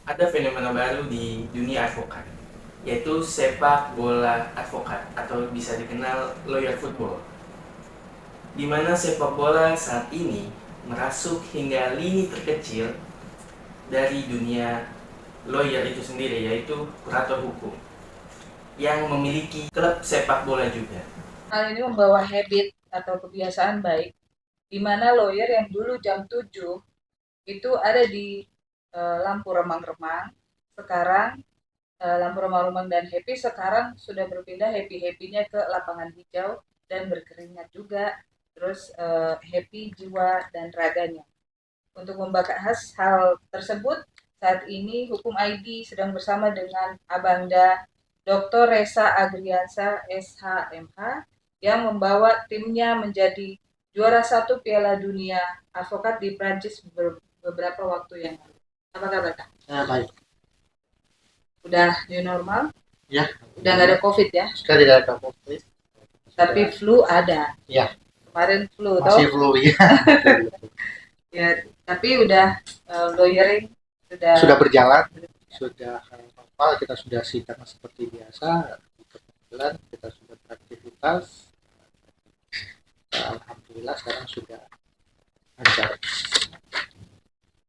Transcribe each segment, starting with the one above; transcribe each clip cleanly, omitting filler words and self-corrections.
ada fenomena baru di dunia advokat, yaitu sepak bola advokat atau bisa dikenal lawyer football, di mana sepak bola saat ini merasuk hingga lini terkecil dari dunia lawyer itu sendiri, yaitu kurator hukum yang memiliki klub sepak bola juga. Hal ini membawa habit atau kebiasaan baik, di mana lawyer yang dulu jam 7 itu ada di lampu remang-remang, sekarang lampu remang-remang dan happy sekarang sudah berpindah happy-happynya ke lapangan hijau dan berkeringat juga, terus happy jiwa dan raganya. Untuk membahas hal tersebut, saat ini Hukum ID sedang bersama dengan Abangda Dr. Resa Agriansa SHMH yang membawa timnya menjadi juara satu Piala Dunia Advokat di Prancis beberapa waktu yang lalu. Apa kabar Kak? Baik. Udah new normal? Ya. Udah nggak ada COVID ya? Sudah tidak ada COVID. Tapi flu ada. Ya. Kemarin flu, masih flu ya. Ya, tapi udah lawyering sudah berjalan, sudah normal, kita sudah sidang seperti biasa, di pengadilan kita sudah beraktivitas. Alhamdulillah sekarang sudah lancar.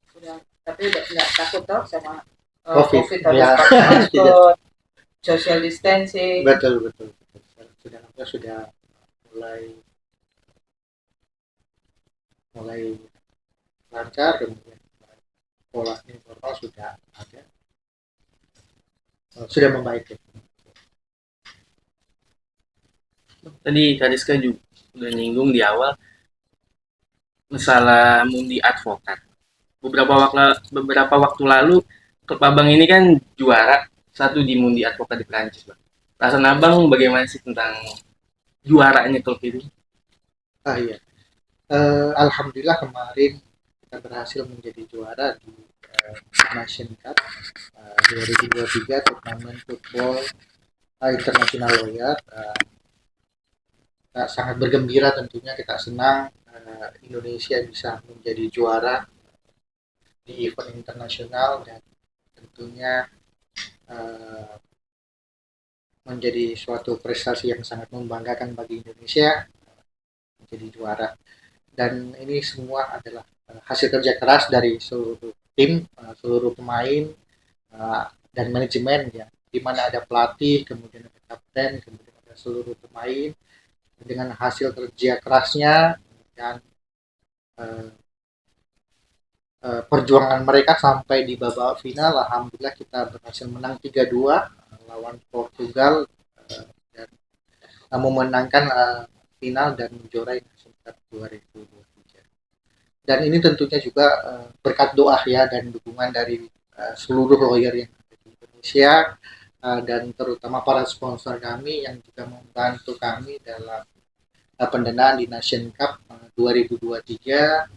Sudah, tapi udah nggak takut toh sama COVID ya, masker, social distancing. Betul. Sudah mulai lancar, kemudian pola normal sudah ada, sudah membaik. Tadi Kak Rizka juga udah nyinggung di awal masalah Mundi Advokat. Beberapa waktu lalu klub Abang ini kan juara satu di Mundi Advokat di Prancis, Bang. Perasaan Abang bagaimana sih tentang juaranya klub itu? Iya. Alhamdulillah kemarin kita berhasil menjadi juara di Nation Cup 2023 turnamen football international lawyer. Kita sangat bergembira, tentunya kita senang Indonesia bisa menjadi juara di event internasional, dan tentunya menjadi suatu prestasi yang sangat membanggakan bagi Indonesia menjadi juara. Dan ini semua adalah hasil kerja keras dari seluruh tim, seluruh pemain, dan manajemen ya, di mana ada pelatih, kemudian ada kapten, kemudian ada seluruh pemain. Dengan hasil kerja kerasnya dan perjuangan mereka sampai di babak final, alhamdulillah kita berhasil menang 3-2 lawan Portugal, dan memenangkan final dan menjuarai Nation Cup 2023. Dan ini tentunya juga berkat doa ya dan dukungan dari seluruh lawyer yang ada di Indonesia, dan terutama para sponsor kami yang juga membantu kami dalam pendanaan di Nation Cup 2023.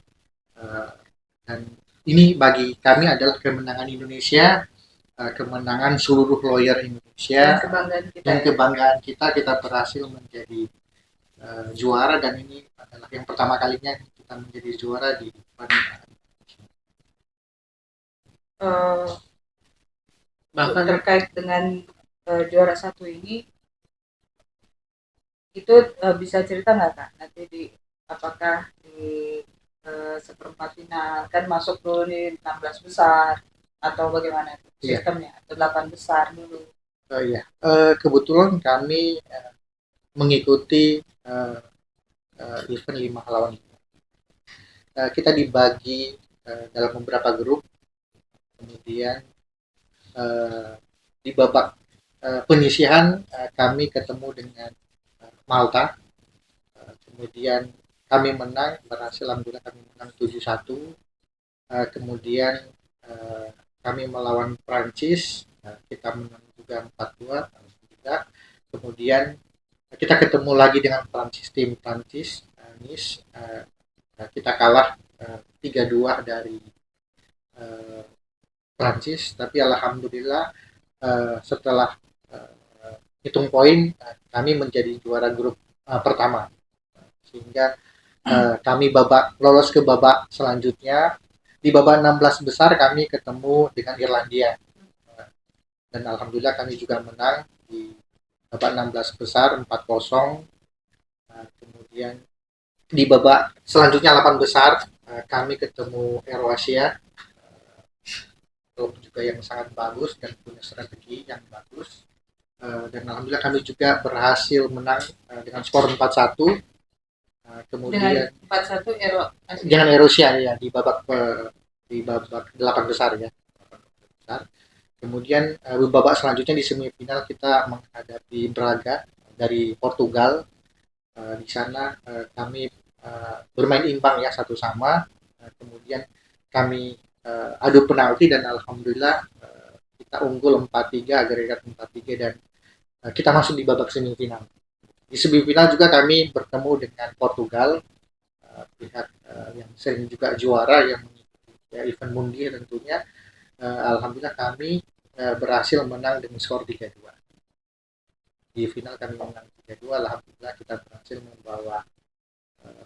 Dan ini bagi kami adalah kemenangan Indonesia, kemenangan seluruh lawyer Indonesia, dan kebanggaan kita berhasil menjadi juara, dan ini adalah yang pertama kalinya kita menjadi juara di bahkan terkait dengan juara satu ini, itu bisa cerita nggak Kak, nanti di apakah di seperempat final kan masuk dulu di 16 besar atau bagaimana sistemnya, atau 8 besar dulu? Iya, kebetulan kami mengikuti event 5 lawan 5. Kita dibagi dalam beberapa grup, kemudian di babak penyisihan kami ketemu dengan Malta, kemudian kami menang, berhasil, alhamdulillah kami menang 7-1. Kemudian kami melawan Prancis, kita menang juga 4-2, alhamdulillah. Kemudian kita ketemu lagi dengan tim Prancis, Nice, kita kalah 3-2 dari Prancis, tapi alhamdulillah setelah hitung poin kami menjadi juara grup pertama, sehingga kami lolos ke babak selanjutnya, di babak 16 besar kami ketemu dengan Irlandia. Dan alhamdulillah kami juga menang di babak 16 besar 4-0. Kemudian di babak selanjutnya 8 besar kami ketemu Eroasia, klub juga yang sangat bagus dan punya strategi yang bagus. Dan alhamdulillah kami juga berhasil menang dengan skor 4-1. Kemudian Dengan 4-1 dengan Erosia ya di babak 8 besar ya. Kemudian babak selanjutnya di semifinal kita menghadapi Braga dari Portugal. Di sana kami bermain imbang ya 1-1. Kemudian kami adu penalti dan alhamdulillah kita unggul 4-3, agregat 4-3 dan kita masuk di babak semifinal. Di semifinal juga kami bertemu dengan Portugal, pihak yang sering juga juara yang mengikuti event Mundi tentunya. Alhamdulillah kami berhasil menang dengan skor 3-2. Di final kami menang 3-2. Alhamdulillah kita berhasil membawa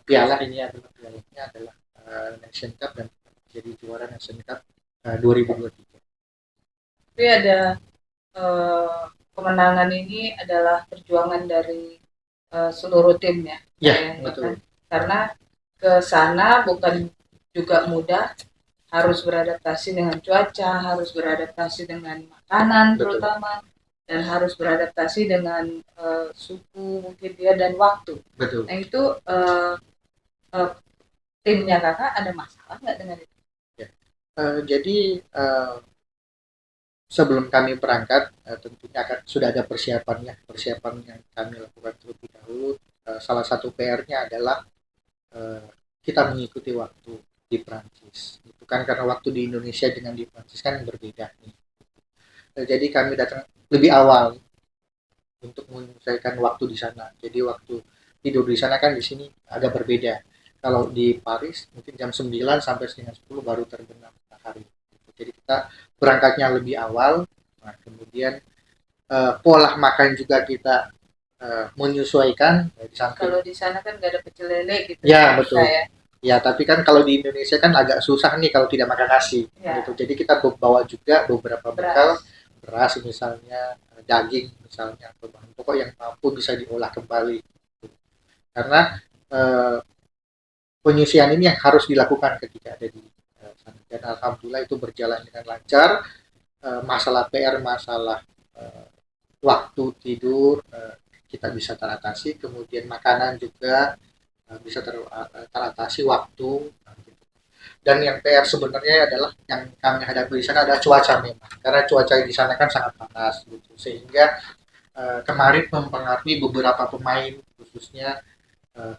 piala ini adalah Nation Cup dan jadi juara Nation Cup 2023. Tapi ada kemenangan ini adalah perjuangan dari seluruh tim ya. Ya, betul. Kan? Karena ke sana bukan juga mudah, harus beradaptasi dengan cuaca, harus beradaptasi dengan makanan terutama, dan harus beradaptasi dengan suku mungkin dia dan waktu. Betul. Nah itu timnya kakak ada masalah nggak dengan itu? Ya. Jadi sebelum kami berangkat tentunya sudah ada persiapan yang kami lakukan terlebih dahulu. Salah satu PR-nya adalah kita mengikuti waktu di Prancis. Itu kan karena waktu di Indonesia dengan di Prancis kan berbeda nih. Jadi kami datang lebih awal untuk menyelesaikan waktu di sana. Jadi waktu tidur di sana kan di sini agak berbeda. Kalau di Paris mungkin jam 9 sampai setengah 10 baru terbenam matahari. Jadi kita berangkatnya lebih awal. Nah, kemudian pola makan juga kita menyesuaikan. Kalau di sana kan nggak ada pecel lele gitu. Ya betul. Ya, tapi kan kalau di Indonesia kan agak susah nih kalau tidak makan nasi. Ya. Gitu. Jadi kita bawa juga beberapa bekal, beras misalnya, daging misalnya, atau bahan pokok yang mampu bisa diolah kembali. Karena penyusian ini yang harus dilakukan ketika ada di sana. Dan alhamdulillah itu berjalan dengan lancar. Masalah PR, masalah waktu tidur kita bisa teratasi. Kemudian makanan juga bisa teratasi waktu. Dan yang PR sebenarnya adalah yang kami hadapi di sana adalah cuaca memang. Karena cuaca di sana kan sangat panas gitu. Sehingga kemarin mempengaruhi beberapa pemain khususnya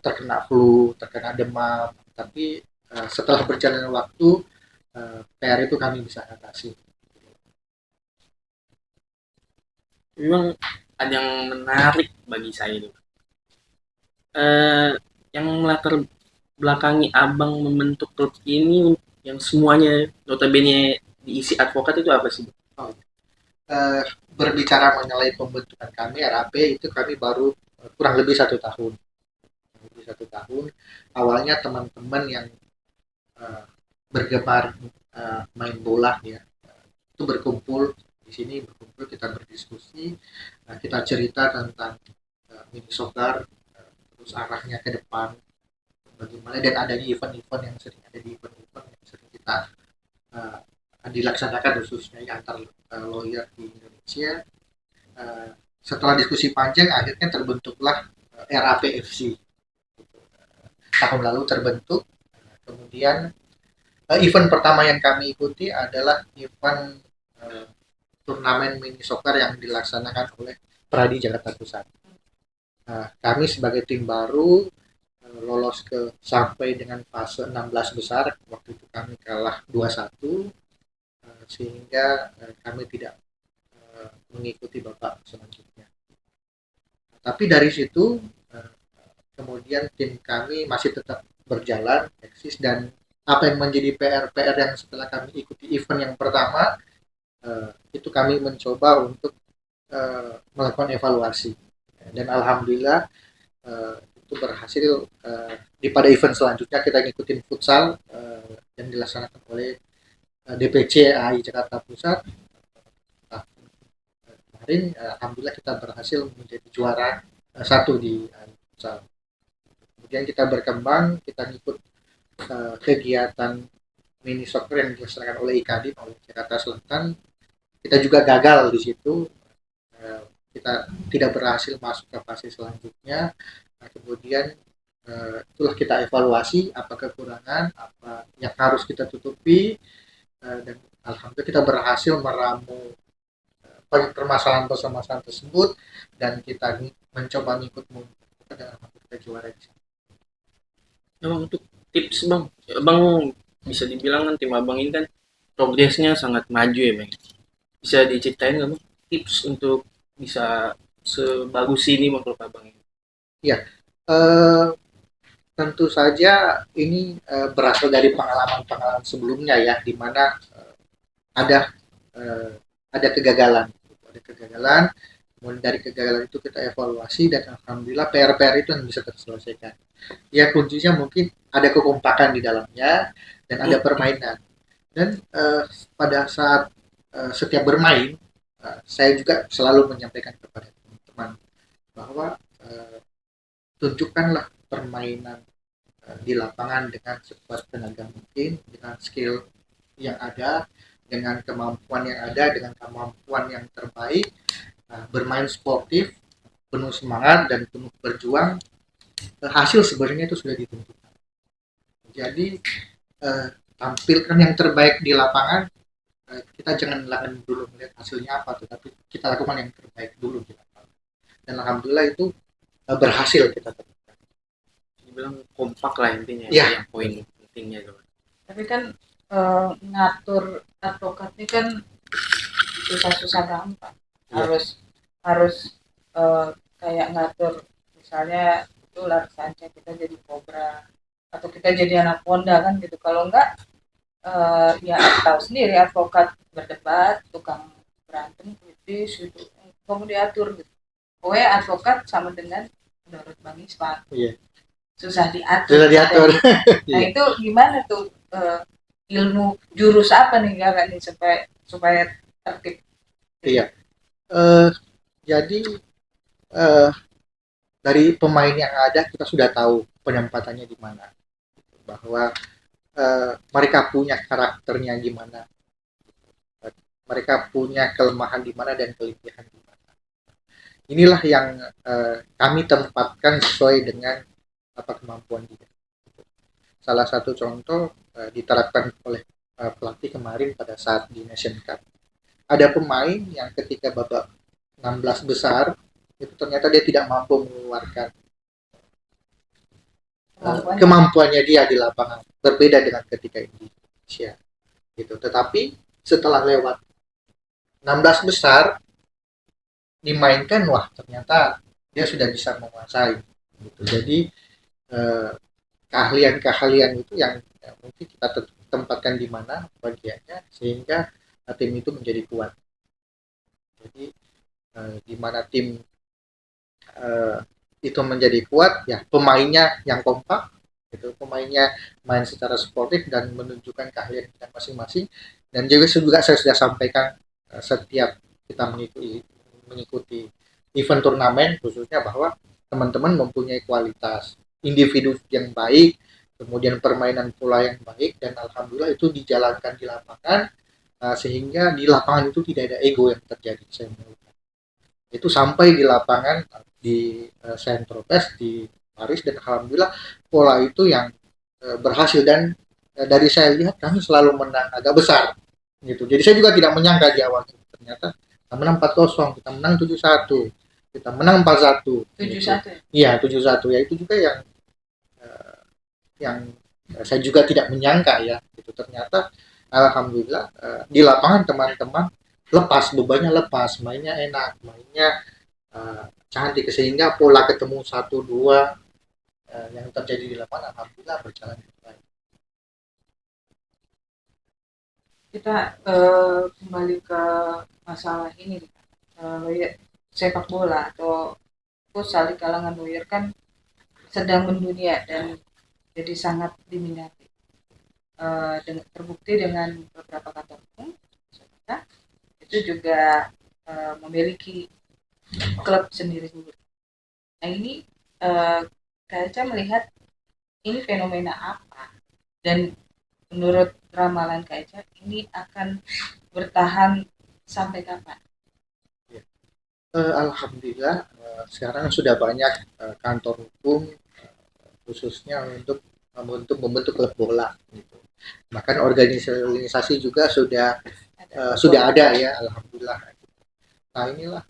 terkena flu, terkena demam. Tapi setelah berjalannya waktu PR itu kami bisa atasi. Memang ada yang menarik bagi saya itu. Yang melatar belakangi abang membentuk klub ini yang semuanya notabene diisi advokat itu apa sih? Berbicara mengenai pembentukan kami RAP itu kami baru kurang lebih 1 tahun. Awalnya teman-teman yang bergemar main bola ya itu berkumpul di sini, kita berdiskusi, kita cerita tentang mini soccer, terus arahnya ke depan bagaimana, dan adanya event-event yang sering kita dilaksanakan khususnya antar lawyer di Indonesia. Setelah diskusi panjang akhirnya terbentuklah RAPFC. Tahun lalu terbentuk. Kemudian event pertama yang kami ikuti adalah event turnamen mini soccer yang dilaksanakan oleh Pradi Jakarta Pusat. Kami sebagai tim baru lolos sampai dengan fase 16 besar. Waktu itu kami kalah 2-1 sehingga kami tidak mengikuti babak selanjutnya. Tapi dari situ kemudian tim kami masih tetap berjalan, eksis, dan apa yang menjadi PR yang setelah kami ikuti event yang pertama itu kami mencoba untuk melakukan evaluasi. Dan alhamdulillah itu berhasil. Di pada event selanjutnya kita ngikutin futsal yang dilaksanakan oleh DPC AI Jakarta Pusat. Nah, kemarin alhamdulillah kita berhasil menjadi juara satu di futsal. Kemudian kita berkembang, kita ngikut kegiatan mini soccer yang dilaksanakan oleh IKADIM oleh Jakarta Selatan. Kita juga gagal di situ, kita tidak berhasil masuk ke fase selanjutnya. Nah, kemudian itulah kita evaluasi apa kekurangan, apa yang harus kita tutupi, dan alhamdulillah kita berhasil meramu permasalahan tersebut, dan kita mencoba ngikut dan alhamdulillah kita juara di sana. Nah, untuk tips bang, abang bisa dibilang kan tim abang ini kan progresnya sangat maju ya bang. Bisa diceritain nggak bang tips untuk bisa sebagus ini bang klub abang ini? Ya, tentu saja ini berasal dari pengalaman-pengalaman sebelumnya ya, di mana ada kegagalan, kemudian dari kegagalan itu kita evaluasi, dan alhamdulillah PR-PR itu yang bisa terselesaikan. Ya, kuncinya mungkin ada kekompakan di dalamnya dan ada permainan. Dan pada saat setiap bermain, saya juga selalu menyampaikan kepada teman-teman bahwa tunjukkanlah permainan di lapangan dengan sekuat tenaga mungkin, dengan skill yang ada, dengan kemampuan yang ada, dengan kemampuan yang terbaik, bermain sportif, penuh semangat dan penuh berjuang. Hasil sebenarnya itu sudah ditentukan. Jadi tampilkan yang terbaik di lapangan. Kita jangan dulu melihat hasilnya apa, tetapi kita lakukan yang terbaik dulu di lapangan. Dan alhamdulillah itu berhasil kita temukan. Dibilang kompak lah intinya, ya, yang poin pentingnya itu. Tapi kan ngatur advokat ini kan susah-susah gampang. Harus kayak ngatur, misalnya itu larsannya kita jadi kobra atau kita jadi anak Honda kan gitu. Kalau enggak ya tahu sendiri, advokat berdebat, tukang berantem, kritis gitu, kamu diatur gitu. Pokoknya advokat sama dengan menurut Bang Iswan, susah diatur. Nah itu gimana tuh ilmu jurus apa nih kakak nih supaya tertib? Iya. Jadi dari pemain yang ada kita sudah tahu penempatannya di mana, bahwa mereka punya karakternya gimana, mereka punya kelemahan di mana dan kelebihan di mana. Inilah yang kami tempatkan sesuai dengan apa kemampuan dia. Salah satu contoh diterapkan oleh pelatih kemarin pada saat di Nation Cup. Ada pemain yang ketika babak 16 besar itu ternyata dia tidak mampu mengeluarkan kemampuannya dia di lapangan, berbeda dengan ketika Indonesia gitu. Tetapi setelah lewat 16 besar dimainkan, wah ternyata dia sudah bisa menguasai gitu. Jadi keahlian itu yang mungkin kita tempatkan di mana bagiannya sehingga tim itu menjadi kuat. Jadi di mana tim itu menjadi kuat, ya pemainnya yang kompak gitu, pemainnya main secara sportif dan menunjukkan keahlian kita masing-masing. Dan juga saya sudah sampaikan setiap kita mengikuti event turnamen khususnya, bahwa teman-teman mempunyai kualitas individu yang baik, kemudian permainan pola yang baik, dan alhamdulillah itu dijalankan di lapangan, sehingga di lapangan itu tidak ada ego yang terjadi. Saya menurut itu sampai di lapangan di Saint-Tropez di Paris, dan alhamdulillah pola itu yang berhasil, dan dari saya lihat kami selalu menang agak besar gitu. Jadi saya juga tidak menyangka di awal ternyata kita menang 4-0, kita menang 7-1, kita menang 4-1. 7-1. Iya, 7-1 ya, itu juga yang saya juga tidak menyangka ya. Itu ternyata alhamdulillah di lapangan teman-teman lepas bebannya, lepas mainnya enak, mainnya cantik, sehingga pola ketemu 1-2 yang terjadi di lapangan alhamdulillah berjalan baik. Kita kembali ke masalah ini, sepak bola atau futsal di kalangan lawyer kan sedang mendunia dan jadi sangat diminati. Terbukti dengan beberapa kantor hukum itu juga memiliki klub sendiri-sendiri. Nah ini Kak Eca melihat ini fenomena apa, dan menurut ramalan Kak Eca ini akan bertahan sampai kapan? Alhamdulillah sekarang sudah banyak kantor hukum khususnya untuk membentuk klub bola gitu. Bahkan organisasi juga sudah ada ya, alhamdulillah. Nah inilah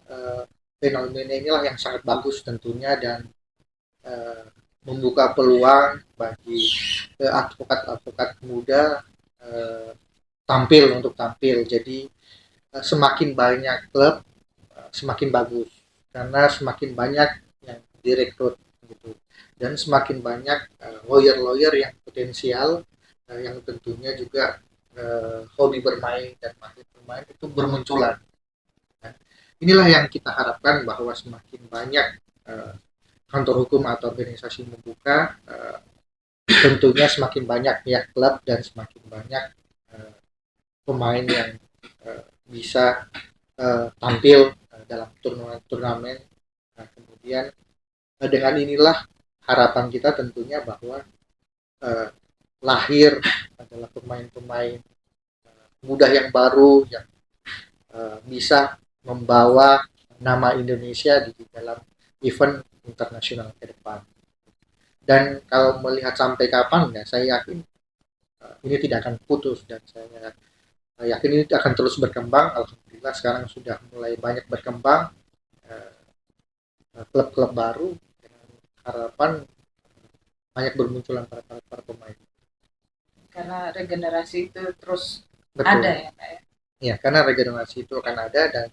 fenomena inilah yang sangat bagus tentunya, dan uh, membuka peluang bagi advokat-advokat muda tampil. Jadi semakin banyak klub semakin bagus, karena semakin banyak yang direkrut gitu, dan semakin banyak lawyer-lawyer yang potensial yang tentunya juga hobi bermain dan mahir bermain itu bermunculan. Nah, inilah yang kita harapkan, bahwa semakin banyak kantor hukum atau organisasi membuka, tentunya semakin banyak ya klub dan semakin banyak pemain yang bisa tampil dalam turnamen. Nah, kemudian dengan inilah harapan kita tentunya bahwa lahir adalah pemain-pemain muda yang baru yang bisa membawa nama Indonesia di dalam event internasional ke depan. Dan kalau melihat sampai kapan, ya saya yakin ini tidak akan putus, dan saya yakin ini akan terus berkembang. Alhamdulillah sekarang sudah mulai banyak berkembang klub-klub baru, dengan harapan banyak bermunculan para pemain. Karena regenerasi itu terus Betul. Ada ya Pak ya? Ya, karena regenerasi itu akan ada, dan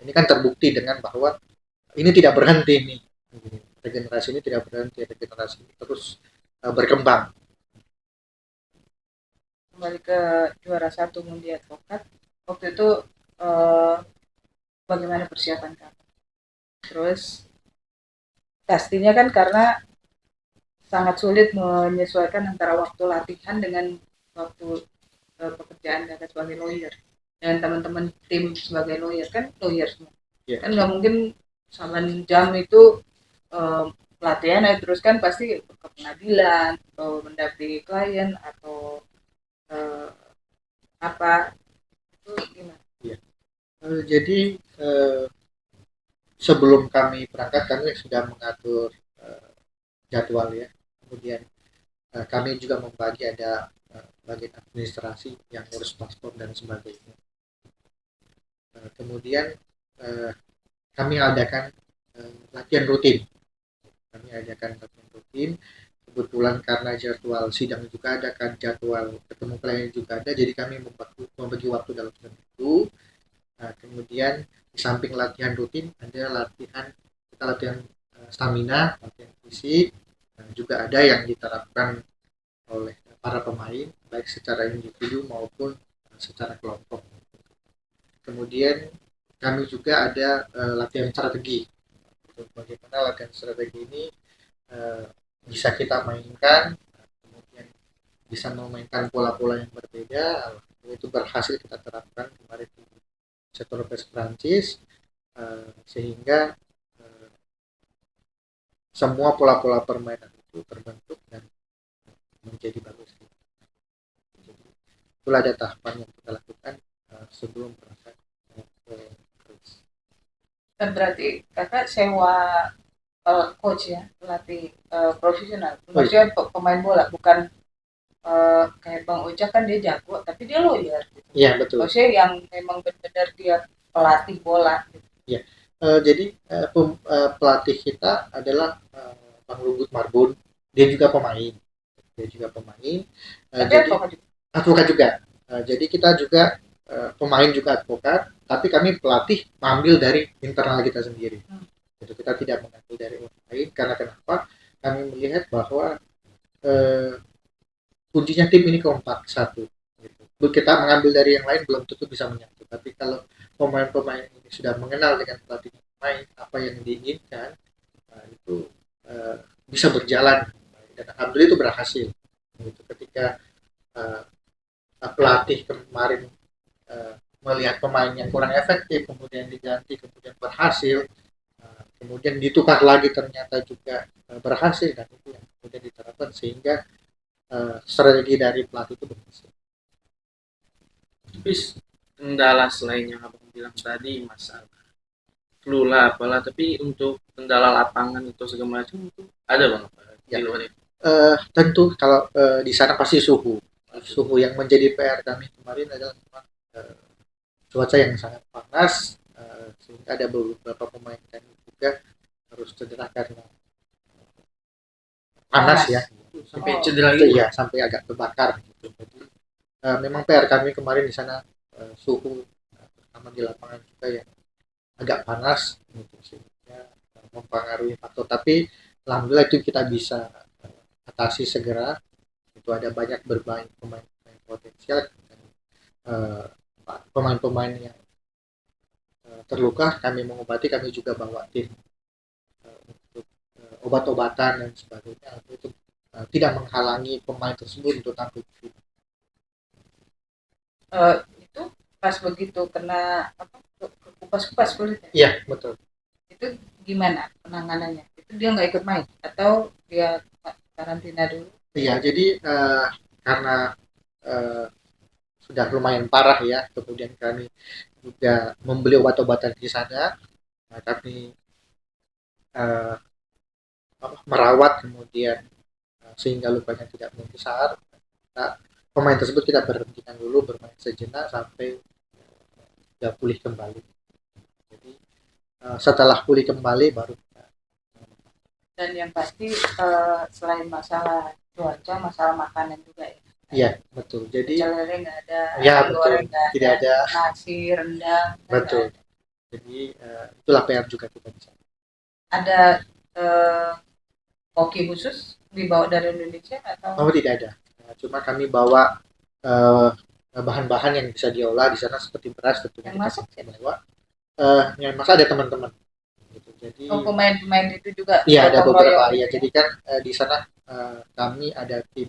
ini kan terbukti dengan bahwa ini tidak berhenti nih. Regenerasi ini tidak berhenti, regenerasi ini terus berkembang. Kembali ke juara 1 Mundi Advokat, waktu itu bagaimana persiapan Kak? Terus pastinya kan karena sangat sulit menyesuaikan antara waktu latihan dengan waktu pekerjaan Kakak sebagai lawyer, dan teman-teman tim sebagai lawyer kan lawyer semua. Kan nggak mungkin 8 jam itu pelatihan terus kan, pasti ke pengadilan atau mendampingi klien atau apa itu gimana? Ya. Jadi sebelum kami berangkat kami sudah mengatur jadwal ya. Kemudian kami juga membagi, ada bagian administrasi yang ngurus paspor dan sebagainya. Kemudian kami adakan latihan rutin. Kebetulan karena jadwal sidang juga ada, kan jadwal ketemu klien juga ada, jadi kami membagi waktu dalam seminggu. Nah, kemudian di samping latihan rutin ada latihan stamina, latihan fisik, dan juga ada yang diterapkan oleh para pemain baik secara individu maupun secara kelompok. Kemudian kami juga ada latihan strategi. Bagaimana latihan strategi ini bisa kita mainkan, kemudian bisa memainkan pola-pola yang berbeda. Itu berhasil kita terapkan kemarin di sektor Prancis, sehingga semua pola-pola permainan itu terbentuk dan menjadi bagus. Jadi, itulah ada tahapan yang kita lakukan sebelum berangkat ke Paris. Kan berarti Kakak sewa coach ya, pelatih profesional, maksudnya pemain bola, bukan kayak Bang Oja kan dia jago tapi dia lawyer gitu. Iya betul. Maksudnya yang memang benar-benar dia pelatih bola gitu. Iya. Jadi pelatih kita adalah Bang Lugut Marbun, dia juga pemain. Tapi jadi advokat juga. Jadi kita juga pemain juga advokat, tapi kami pelatih mengambil dari internal kita sendiri. Jadi kita tidak mengambil dari orang lain, karena kenapa? Kami melihat bahwa kuncinya tim ini kompak satu. Gitu. Kita mengambil dari yang lain belum tentu bisa menyatu, tapi kalau pemain-pemain ini sudah mengenal dengan pelatih pemain apa yang diinginkan, itu bisa berjalan, dan alhamdulillah itu berhasil. Gitu. Ketika uh, pelatih kemarin melihat pemain yang kurang efektif, kemudian diganti, kemudian berhasil, kemudian ditukar lagi ternyata juga berhasil, dan itu yang kemudian diterapkan sehingga strategi dari pelatih itu berhasil. Tapi kendala selain yang abang bilang tadi masalah flu lah apalah, tapi untuk kendala lapangan atau segala macam itu ada bang di luar itu? Tentu kalau di sana pasti suhu yang menjadi PR kami kemarin adalah cuaca yang sangat panas, sehingga ada beberapa pemain kami juga harus cedera karena panas ya, Sampai cedera itu gitu. ya, sampai agak terbakar gitu. Jadi memang PR kami kemarin di sana suhu terutama di lapangan juga yang agak panas gitu, sehingga mempengaruhi faktor, tapi alhamdulillah itu kita bisa atasi segera. Itu ada banyak bermain pemain potensial, dan pemain-pemain yang terluka kami mengobati, kami juga bawa tim untuk obat-obatan dan sebagainya, itu tidak menghalangi pemain tersebut untuk tampil di final. Itu pas begitu kena kupas-kupas kulitnya. Iya, betul. Itu gimana penanganannya? Itu dia nggak ikut main atau dia karantina dulu? Iya, jadi karena sudah lumayan parah ya, kemudian kami juga membeli obat-obatan di sana. Kami merawat, kemudian sehingga lukanya tidak membesar. Nah, pemain tersebut kita berhentikan dulu bermain sejenak sampai sudah pulih kembali. Jadi setelah pulih kembali baru kita. Dan yang pasti selain masalah cuaca, masalah makanan juga ya. Iya, betul. Jadi Celere nggak ada, ya betul, tidak ada nasi, rendang. Betul. Jadi itulah PR juga kita bisa. Ada koki khusus dibawa dari Indonesia atau? Oh, tidak ada. Cuma kami bawa bahan-bahan yang bisa diolah di sana seperti beras, tentunya yang masak kita bawa. Yang masak ada teman-teman. Gitu. Jadi pemain-pemain itu juga. Iya, ada beberapa ya. Jadi kan di sana kami ada tim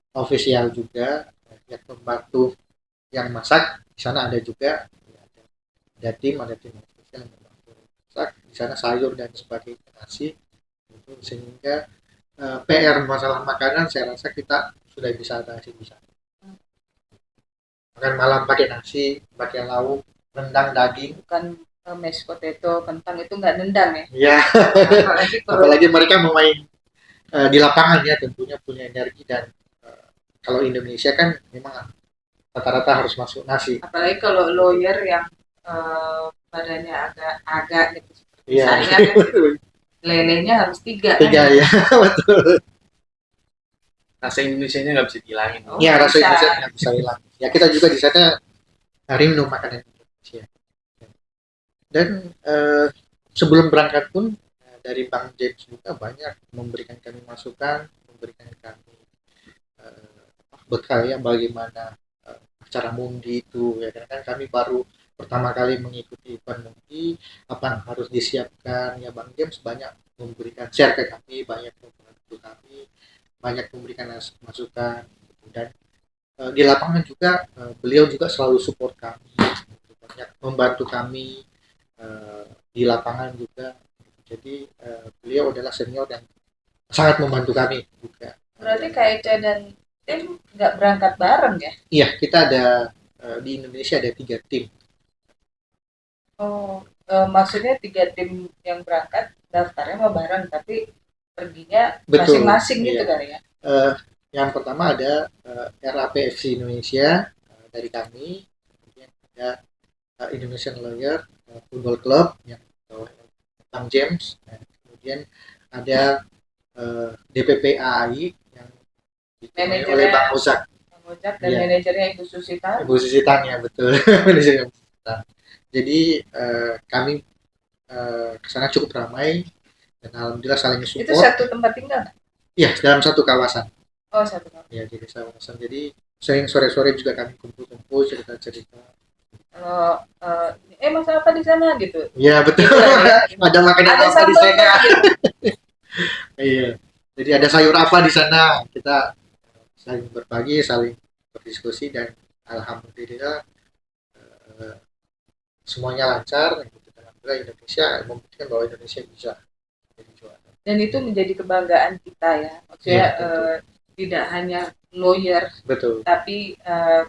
ofisial juga yang membantu yang masak. Di sana ada juga ada tim ofisial yang membantu masak. Di sana sayur dan sebagainya, nasi, gitu. Sehingga PR masalah makanan saya rasa kita sudah bisa atasi di sana. Makan malam pakai nasi, pakai lauk, rendang, daging. Bukan mashed potato, kentang itu nggak nendang ya? Iya. Apalagi mereka memain di lapangan ya, tentunya punya energi, dan kalau Indonesia kan memang rata-rata harus masuk nasi. Apalagi kalau lawyer yang badannya agak gitu. Iya. Saya kan lelenya harus 3 kan? Ya, betul. Rasa Indonesianya nggak bisa dihilangin. Iya, rasa Indonesia nggak bisa hilang. Ya, kita juga di sana rindu makanan Indonesia. Dan sebelum berangkat pun dari Bang James juga banyak memberikan kami masukan, memberikan kami bekal ya bagaimana cara Mundi itu ya, karena kan kami baru pertama kali mengikuti event Mundi, apa yang harus disiapkan ya. Bang James banyak memberikan share ke kami, banyak membantu kami, banyak memberikan masukan, dan di lapangan juga beliau juga selalu support kami, banyak membantu kami di lapangan juga. Jadi beliau adalah senior yang sangat membantu kami juga. Berarti Kak Eca dan tim nggak berangkat bareng ya? Iya, kita ada di Indonesia ada 3 tim. Oh, maksudnya 3 tim yang berangkat daftarnya mau bareng tapi perginya masing-masing gitu kali ya? Yang pertama ada RAPFC Indonesia dari kami, kemudian ada Indonesian Lawyer Football Club yang Bang James, dan kemudian ada DPP AI yang ditemani oleh Bang Ozak. Dan manajernya Ibu Susita. Ibu Susita ya, betul. Jadi kami kesana cukup ramai dan alhamdulillah saling support. Itu satu tempat tinggal? Iya, dalam satu kawasan. Oh, satu kawasan. Ya, jadi kawasan. Jadi sering sore-sore juga kami kumpul-kumpul cerita-cerita. Masak apa di sana gitu? Iya, betul. Gitu, ya. Ada makanan apa di sana? Gitu. Iya. Jadi ada sayur apa di sana, kita saling berbagi, saling berdiskusi, dan alhamdulillah eh, semuanya lancar. Gitu. Alhamdulillah Indonesia membuktikan bahwa Indonesia bisa jadi juara. Dan itu menjadi kebanggaan kita ya. Maksudnya Iya, betul. tidak hanya lawyer, Betul. tapi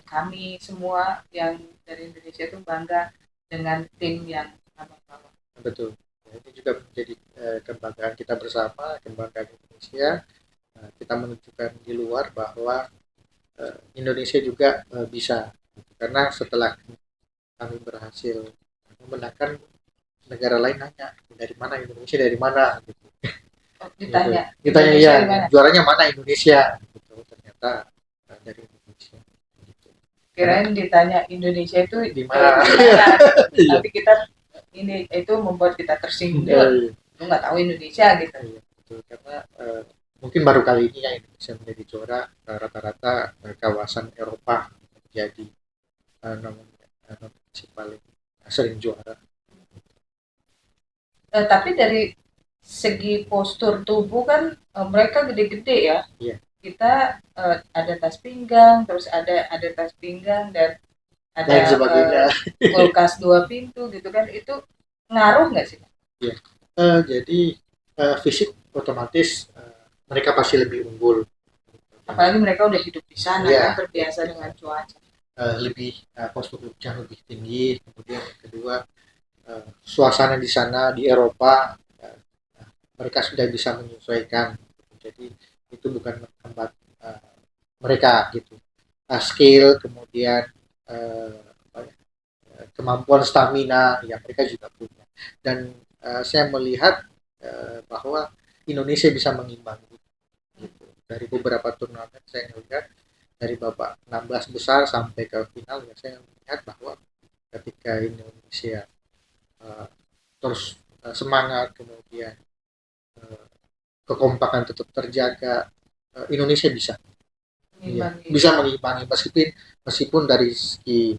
kami semua yang dari Indonesia itu bangga dengan tim yang abang-abang. Betul. Ya, ini juga menjadi kebanggaan kita bersama, kebanggaan Indonesia. Kita menunjukkan di luar bahwa Indonesia juga bisa. Karena setelah kami berhasil memenangkan, negara lain nanya dari mana Indonesia, dari mana gitu. Oh, ditanya. Gitu. Ditanya ya, juaranya mana Indonesia? Gitu. Ternyata dari Indonesia. Gitu. Kirain ditanya Indonesia itu di mana? Tapi kita ini itu membuat kita tersinggung. Lu nggak tahu Indonesia gitu. Iya, betul. Karena mungkin baru kali ini ya Indonesia menjadi juara. Rata-rata kawasan Eropa menjadi nominasi paling sering juara. Tapi dari segi postur tubuh kan mereka gede-gede ya. Iya. Kita ada tas pinggang, terus ada tas pinggang dan ada kulkas 2 pintu gitu kan, itu ngaruh nggak sih? Iya. Jadi fisik otomatis mereka pasti lebih unggul. Apalagi mereka udah hidup di sana kan, terbiasa dengan cuaca. Lebih postur tubuhnya lebih tinggi. Kemudian yang kedua, suasana di sana di Eropa mereka sudah bisa menyesuaikan. Jadi itu bukan menghambat mereka gitu. Skill, kemudian kemampuan stamina yang mereka juga punya. Dan saya melihat bahwa Indonesia bisa mengimbangi gitu. Dari beberapa turnamen saya melihat dari babak 16 besar sampai ke final, ya saya melihat bahwa ketika Indonesia terus semangat, kemudian kekompakan tetap terjaga, Indonesia bisa mengimbangi meskipun dari segi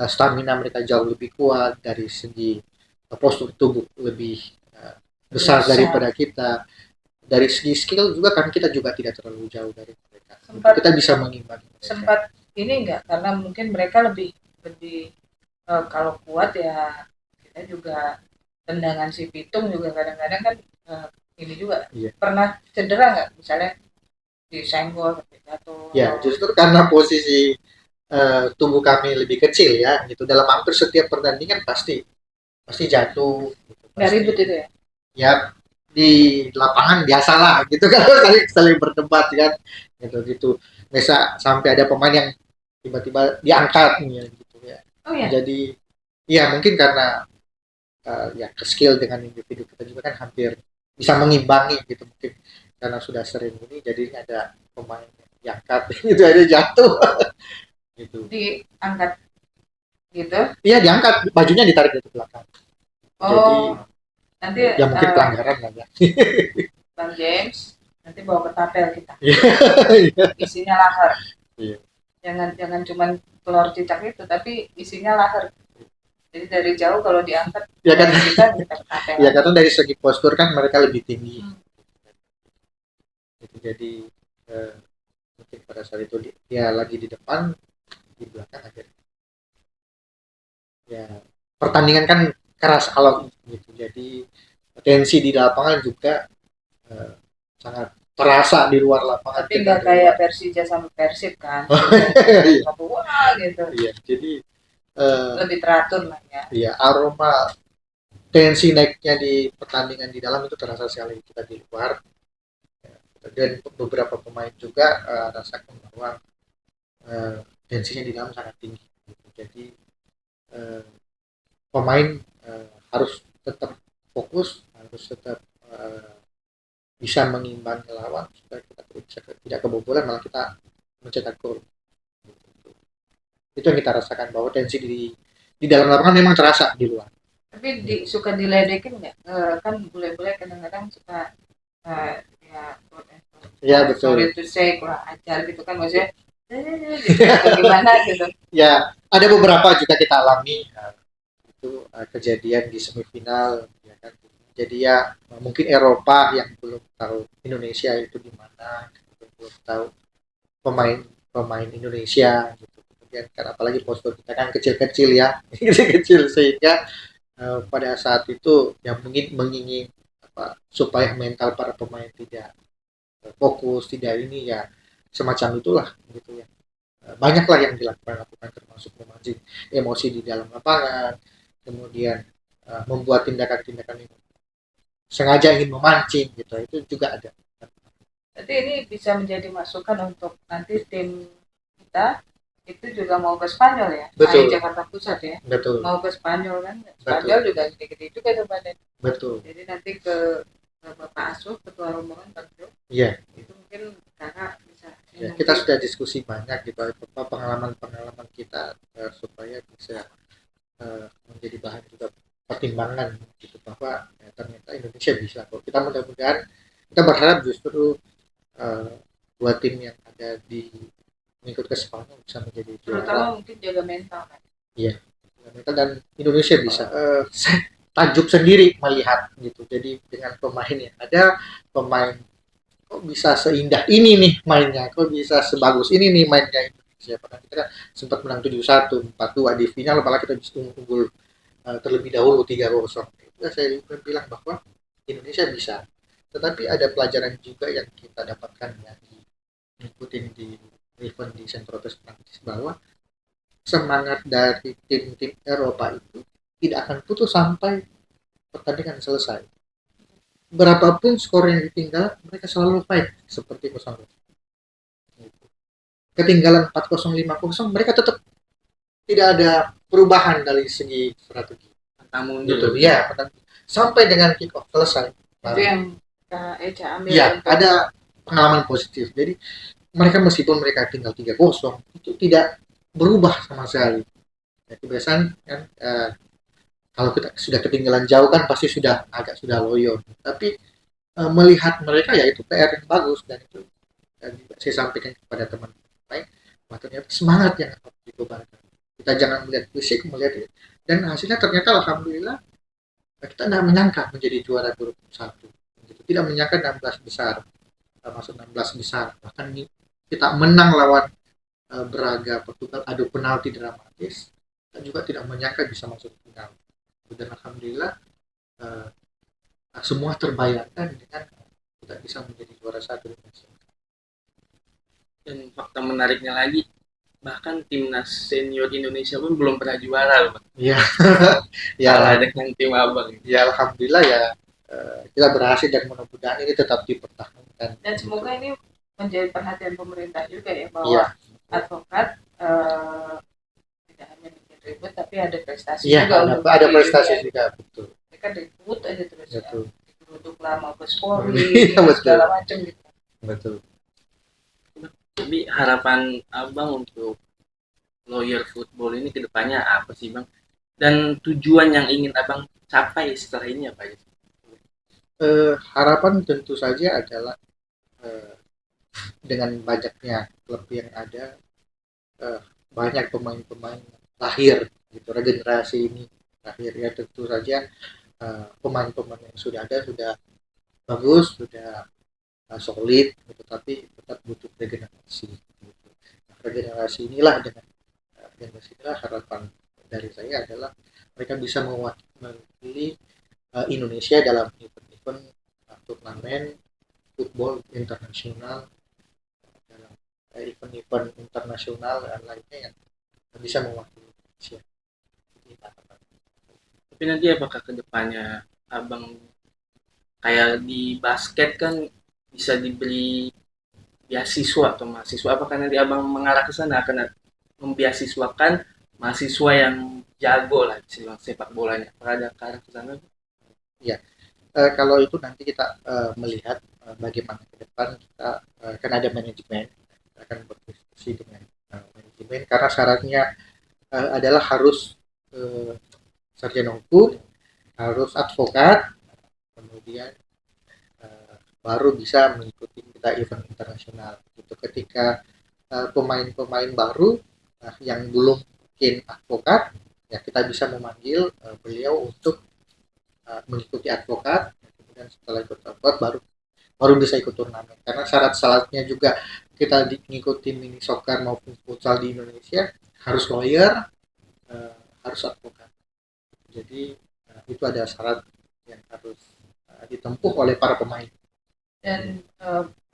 stamina mereka jauh lebih kuat, dari segi postur tubuh lebih besar daripada kita, dari segi skill juga kan kita juga tidak terlalu jauh dari mereka. Kita bisa mengimbangi mereka. Sempat ini enggak, karena mungkin mereka lebih kalau kuat ya, kita juga tendangan si pitung juga kadang-kadang kan ini juga pernah cedera nggak, misalnya disenggol atau ya justru karena posisi tubuh kami lebih kecil ya gitu, dalam hampir setiap pertandingan pasti jatuh gitu, nggak ribut itu ya? Ya di lapangan biasalah gitu kan, saling berdebat kan gitu bisa sampai ada pemain yang tiba-tiba diangkat gitu ya. Oh, ya? Jadi ya mungkin karena ya skill dengan individu kita juga kan hampir bisa mengimbangi gitu, mungkin karena sudah sering ini jadi ada pemain yang diangkat gitu, ada jatuh gitu. Diangkat gitu? Iya, diangkat, bajunya ditarik dari belakang. Oh, jadi nanti ya mungkin pelanggaran lah ya. Bang James nanti bawa ke tapel kita. Isinya lahar. Iya. Jangan cuman telur cicak itu, tapi isinya lahar. Jadi dari jauh kalau diangkat ya kan, kita ke tapel. Ya karena dari segi postur kan mereka lebih tinggi. Jadi mungkin pada saat itu dia lagi di depan, di belakang akhirnya. Ya pertandingan kan keras alot gitu, jadi tensi di lapangan juga sangat terasa di luar lapangan. Tapi nggak kayak Persija sama Persib kan, wah gitu. Iya, jadi lebih teratur lah ya. Iya, aroma tensi naiknya di pertandingan di dalam itu terasa sekali kita di luar. Dan beberapa pemain juga rasakan bahwa tensinya di dalam sangat tinggi. Jadi pemain harus tetap fokus, harus tetap bisa mengimbangi lawan supaya kita tidak kebobolan, malah kita mencetak gol. Itu yang kita rasakan, bahwa tensi di dalam lapangan memang terasa di luar. Tapi suka diledekin nggak? Kan bule-bule kadang-kadang suka ya betul. Sorry to say, kurang ajar gitu kan, maksudnya gitu, gimana gitu. Ya ada beberapa juga kita alami itu kejadian di semifinal ya kan, jadi ya mungkin Eropa yang belum tahu Indonesia itu di mana, belum tahu pemain Indonesia gitu. Kemudian kan apalagi postur kita kan kecil-kecil ya, kecil-kecil sehingga pada saat itu yang mungkin menginginkan supaya mental para pemain tidak fokus, tidak ini ya semacam itulah gitu ya. Banyaklah yang dilakukan termasuk memancing emosi di dalam lapangan, kemudian membuat tindakan-tindakan ini sengaja ingin memancing gitu, itu juga ada. Jadi ini bisa menjadi masukan untuk nanti tim kita itu juga mau ke Spanyol ya, Betul. main Jakarta Pusat ya, Betul. mau ke Spanyol kan, Spanyol juga gede-gede juga tuh badan. Betul. Jadi nanti ke Bapak Asuh, ketua rombongan Pak Jo, Iya. itu mungkin kakak bisa. Ya, kita sudah diskusi banyak gitu, pengalaman kita supaya bisa menjadi bahan juga pertimbangan gitu, bahwa ya, ternyata Indonesia bisa kok. Kita mudah-mudahan, kita berharap justru dua tim yang ada di mengikut ke Spanyol bisa menjadi juara. Terutama mungkin jaga mental kan. Iya, mental, dan Indonesia bisa. Saya takjub sendiri melihat gitu. Jadi dengan pemain yang ada, pemain kok bisa seindah ini nih mainnya, kok bisa sebagus ini nih mainnya Indonesia. Padahal kita kan sempat menang 7-1, 4-2 di final, malah kita bisa unggul terlebih dahulu 3-0. Itu saya bilang bahwa Indonesia bisa. Tetapi ada pelajaran juga yang kita dapatkan ya, ngikutin di event di Saint Tropez Prancis, bahwa semangat dari tim-tim Eropa itu tidak akan putus sampai pertandingan selesai. Berapapun skor yang ditinggal, mereka selalu fight seperti 0-0. Ketinggalan 4-0, 5-0, mereka tetap tidak ada perubahan dari segi strategi. Mundur. Gitu. Ya, sampai dengan kick off selesai. Itu yang Kak Eca ambil. Ya, ada pengalaman positif. Jadi mereka meskipun mereka tinggal 3-0 itu tidak berubah sama sekali. Ya, kebiasaan kan kalau kita sudah ketinggalan jauh kan pasti sudah loyo. Tapi melihat mereka ya itu PR yang bagus, dan itu saya sampaikan kepada teman-teman lain, ternyata semangat yang harus dikobarkan. Kita jangan melihat fisik, melihat itu. Dan hasilnya ternyata alhamdulillah kita tidak menyangka menjadi juara grup 1. Tidak menyangka 16 besar, masuk 16 besar. Bahkan kita menang lawan Braga Portugal adu penalti dramatis. Kita juga tidak menyangka bisa masuk final. Dan alhamdulillah semua terbayarkan dengan kita bisa menjadi juara 1. Dan fakta menariknya lagi, bahkan timnas senior Indonesia pun belum pernah juara loh. Iya. Ya, kalah dengan tim abang. Ya alhamdulillah ya, kita berhasil, dan mudah-mudahan ini tetap dipertahankan. Dan semoga ini menjadi perhatian pemerintah juga ya, bahwa advokat tidak hanya bikin ribut tapi ada prestasi juga. Ada prestasi juga, betul. Mereka ribut aja terus betul. Ya. Untuk lama Polri segala macam gitu. Betul. Tapi harapan abang untuk lawyer football ini kedepannya apa sih bang? Dan tujuan yang ingin abang capai setelah ini apa ya? Harapan tentu saja adalah dengan banyaknya klub yang ada, banyak pemain-pemain lahir gitu, regenerasi ini lahir ya. Tentu saja pemain-pemain yang sudah ada sudah bagus, sudah solid gitu, tapi tetap butuh regenerasi gitu. Regenerasi inilah, dengan regenerasi inilah harapan dari saya adalah mereka bisa mewakili Indonesia dalam event-event turnamen football internasional, dalam event-event internasional dan lainnya yang bisa mewakili Indonesia. Tapi nanti apakah kedepannya abang kayak di basket kan bisa diberi beasiswa atau mahasiswa, apakah nanti abang mengarah ke sana, akan membiasiswakan mahasiswa yang jago lah sepak bolanya, apakah ada ke arah ke sana? Ya, kalau itu nanti kita melihat bagaimana ke depan. Kita kan ada manajemen, kita akan berdiskusi dengan manajemen, karena syaratnya adalah harus sarjana hukum, harus advokat, kemudian baru bisa mengikuti kita event internasional. Itu ketika pemain-pemain baru yang belum mungkin advokat, ya kita bisa memanggil beliau untuk mengikuti advokat, kemudian setelah ikut advokat baru baru bisa ikut turnamen. Karena syarat-syaratnya juga kita mengikuti mini soccer maupun futsal di Indonesia harus lawyer, harus advokat. Jadi itu ada syarat yang harus ditempuh oleh para pemain. Dan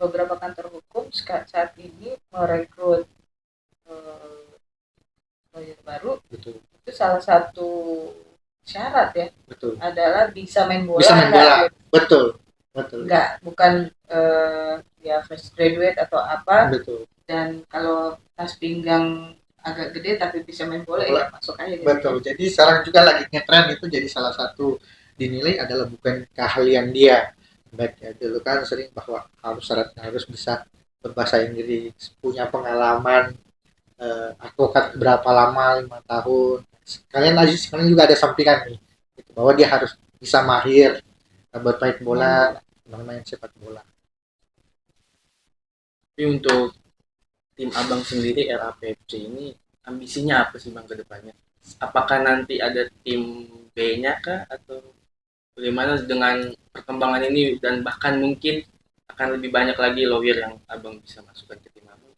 beberapa kantor hukum saat ini merekrut lawyer baru. Betul. Itu salah satu syarat ya. Betul. Adalah bisa main bola. Bisa main bola. Betul. Betul. Enggak, bukan ya fresh graduate atau apa. Betul. Dan kalau tas pinggang agak gede tapi bisa main bola, ya masuk aja gitu. Betul. Jadi sekarang juga lagi ngetren itu, jadi salah satu dinilai adalah bukan keahlian dia. Baik ya, dulu kan sering bahwa syaratnya harus bisa berbahasa Inggris, punya pengalaman advokat berapa lama, 5 tahun. Sekarang juga ada sampingan nih, gitu, bahwa dia harus bisa mahir bermain bola, bermain sepak bola. Tapi untuk tim abang sendiri RAPFC ini ambisinya apa sih bang ke depannya? Apakah nanti ada tim B-nya kah, atau bagaimana dengan perkembangan ini, dan bahkan mungkin akan lebih banyak lagi lawyer yang abang bisa masukkan ke tim abang?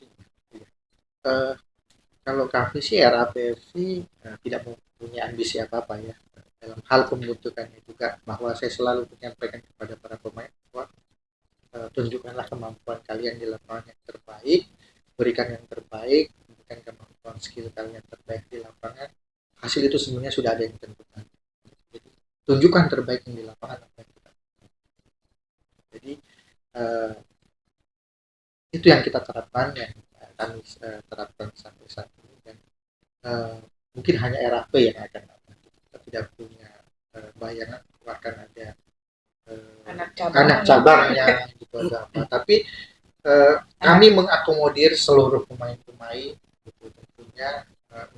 Kalau kami sih RAPFC tidak mempunyai ambisi apa-apa ya dalam hal pembentukannya juga, bahwa saya selalu menyampaikan kepada para pemain bahwa tunjukkanlah kemampuan kalian di lapangan yang terbaik, berikan yang terbaik, berikan kemampuan skill kalian yang terbaik di lapangan. Hasil itu sebenarnya sudah ada yang ditentukan. Jadi, tunjukkan terbaik yang di lapangan apa yang kita. Jadi itu yang kita terapkan, yang kami terapkan sampai saat ini, dan mungkin hanya RAP yang akan ada. Kita tidak punya bayangan akan ada anak cabangnya gitu ada apa. Tapi kami mengakomodir seluruh pemain-pemain gitu, tentunya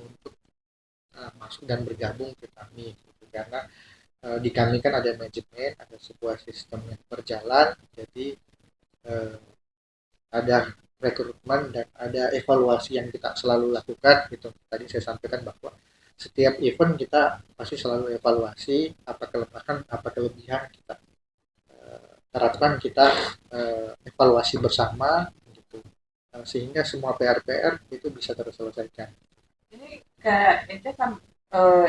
untuk masuk dan bergabung ke kami gitu. Karena di kami kan ada manajemen, ada sebuah sistem yang berjalan, jadi ada rekrutmen dan ada evaluasi yang kita selalu lakukan gitu. Tadi saya sampaikan bahwa setiap event kita pasti selalu evaluasi apa kelemahan, apa kelebihan, kita terapkan, kita evaluasi bersama gitu, sehingga semua PR-PR itu bisa terselesaikan. Ini kayak itu kan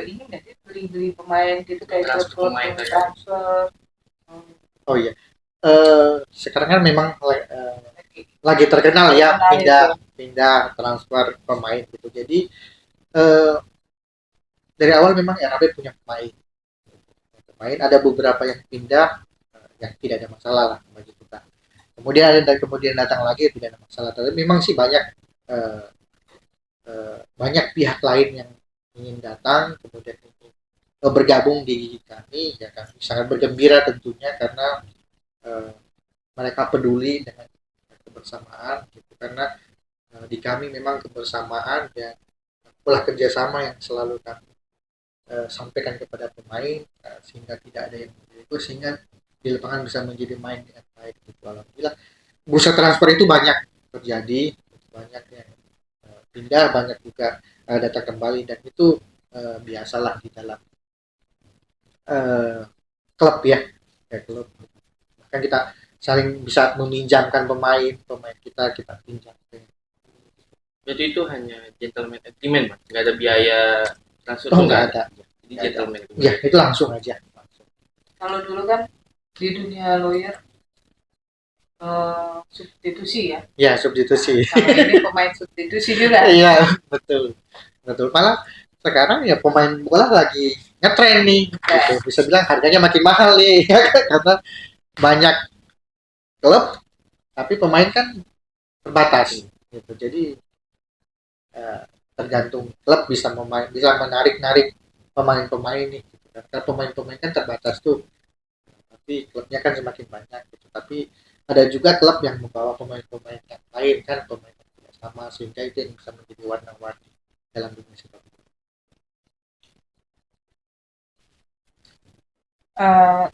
ini nggak sih beli pemain gitu, kayak transfer. Oh iya, sekarang kan memang lagi terkenal ya pindah transfer pemain gitu. Jadi dari awal memang RAP punya pemain, ada beberapa yang pindah yang tidak ada masalah lah bagi kita. Kemudian datang lagi tidak ada masalah. Tapi memang sih banyak banyak pihak lain yang ingin datang, kemudian ingin bergabung di kami, ya kami sangat bergembira tentunya, karena mereka peduli dengan kebersamaan gitu. Karena di kami memang kebersamaan dan pola kerjasama yang selalu kami sampaikan kepada pemain, sehingga tidak ada yang itu, sehingga di lapangan bisa menjadi main dengan baik gitu. Alhamdulillah bursa transfer itu banyak terjadi, banyak yang pindah, banyak juga datang kembali, dan itu biasalah di dalam klub ya klub. Bahkan kita saling bisa meminjamkan pemain kita pinjam. Jadi itu hanya gentleman agreement, Mas? Nggak ada biaya transfer? Oh, nggak ada. Jadi gentleman agreement. Ya, itu langsung aja. Kalau dulu kan di dunia lawyer substitusi ya. Ya, substitusi. Nah, ini pemain substitusi juga. Iya, betul. Malah sekarang ya pemain bola lagi ngetren nih, gitu. Bisa bilang harganya makin mahal nih, karena banyak klub, tapi pemain kan terbatas, gitu. Jadi tergantung klub bisa menarik pemain-pemain nih, gitu. Karena pemain-pemain kan terbatas tuh, tapi klubnya kan semakin banyak, gitu. Tapi ada juga klub yang membawa pemain-pemain yang lain kan, pemain yang tidak sama, sehingga itu yang bisa menjadi warna-warni dalam dunia sepak bola.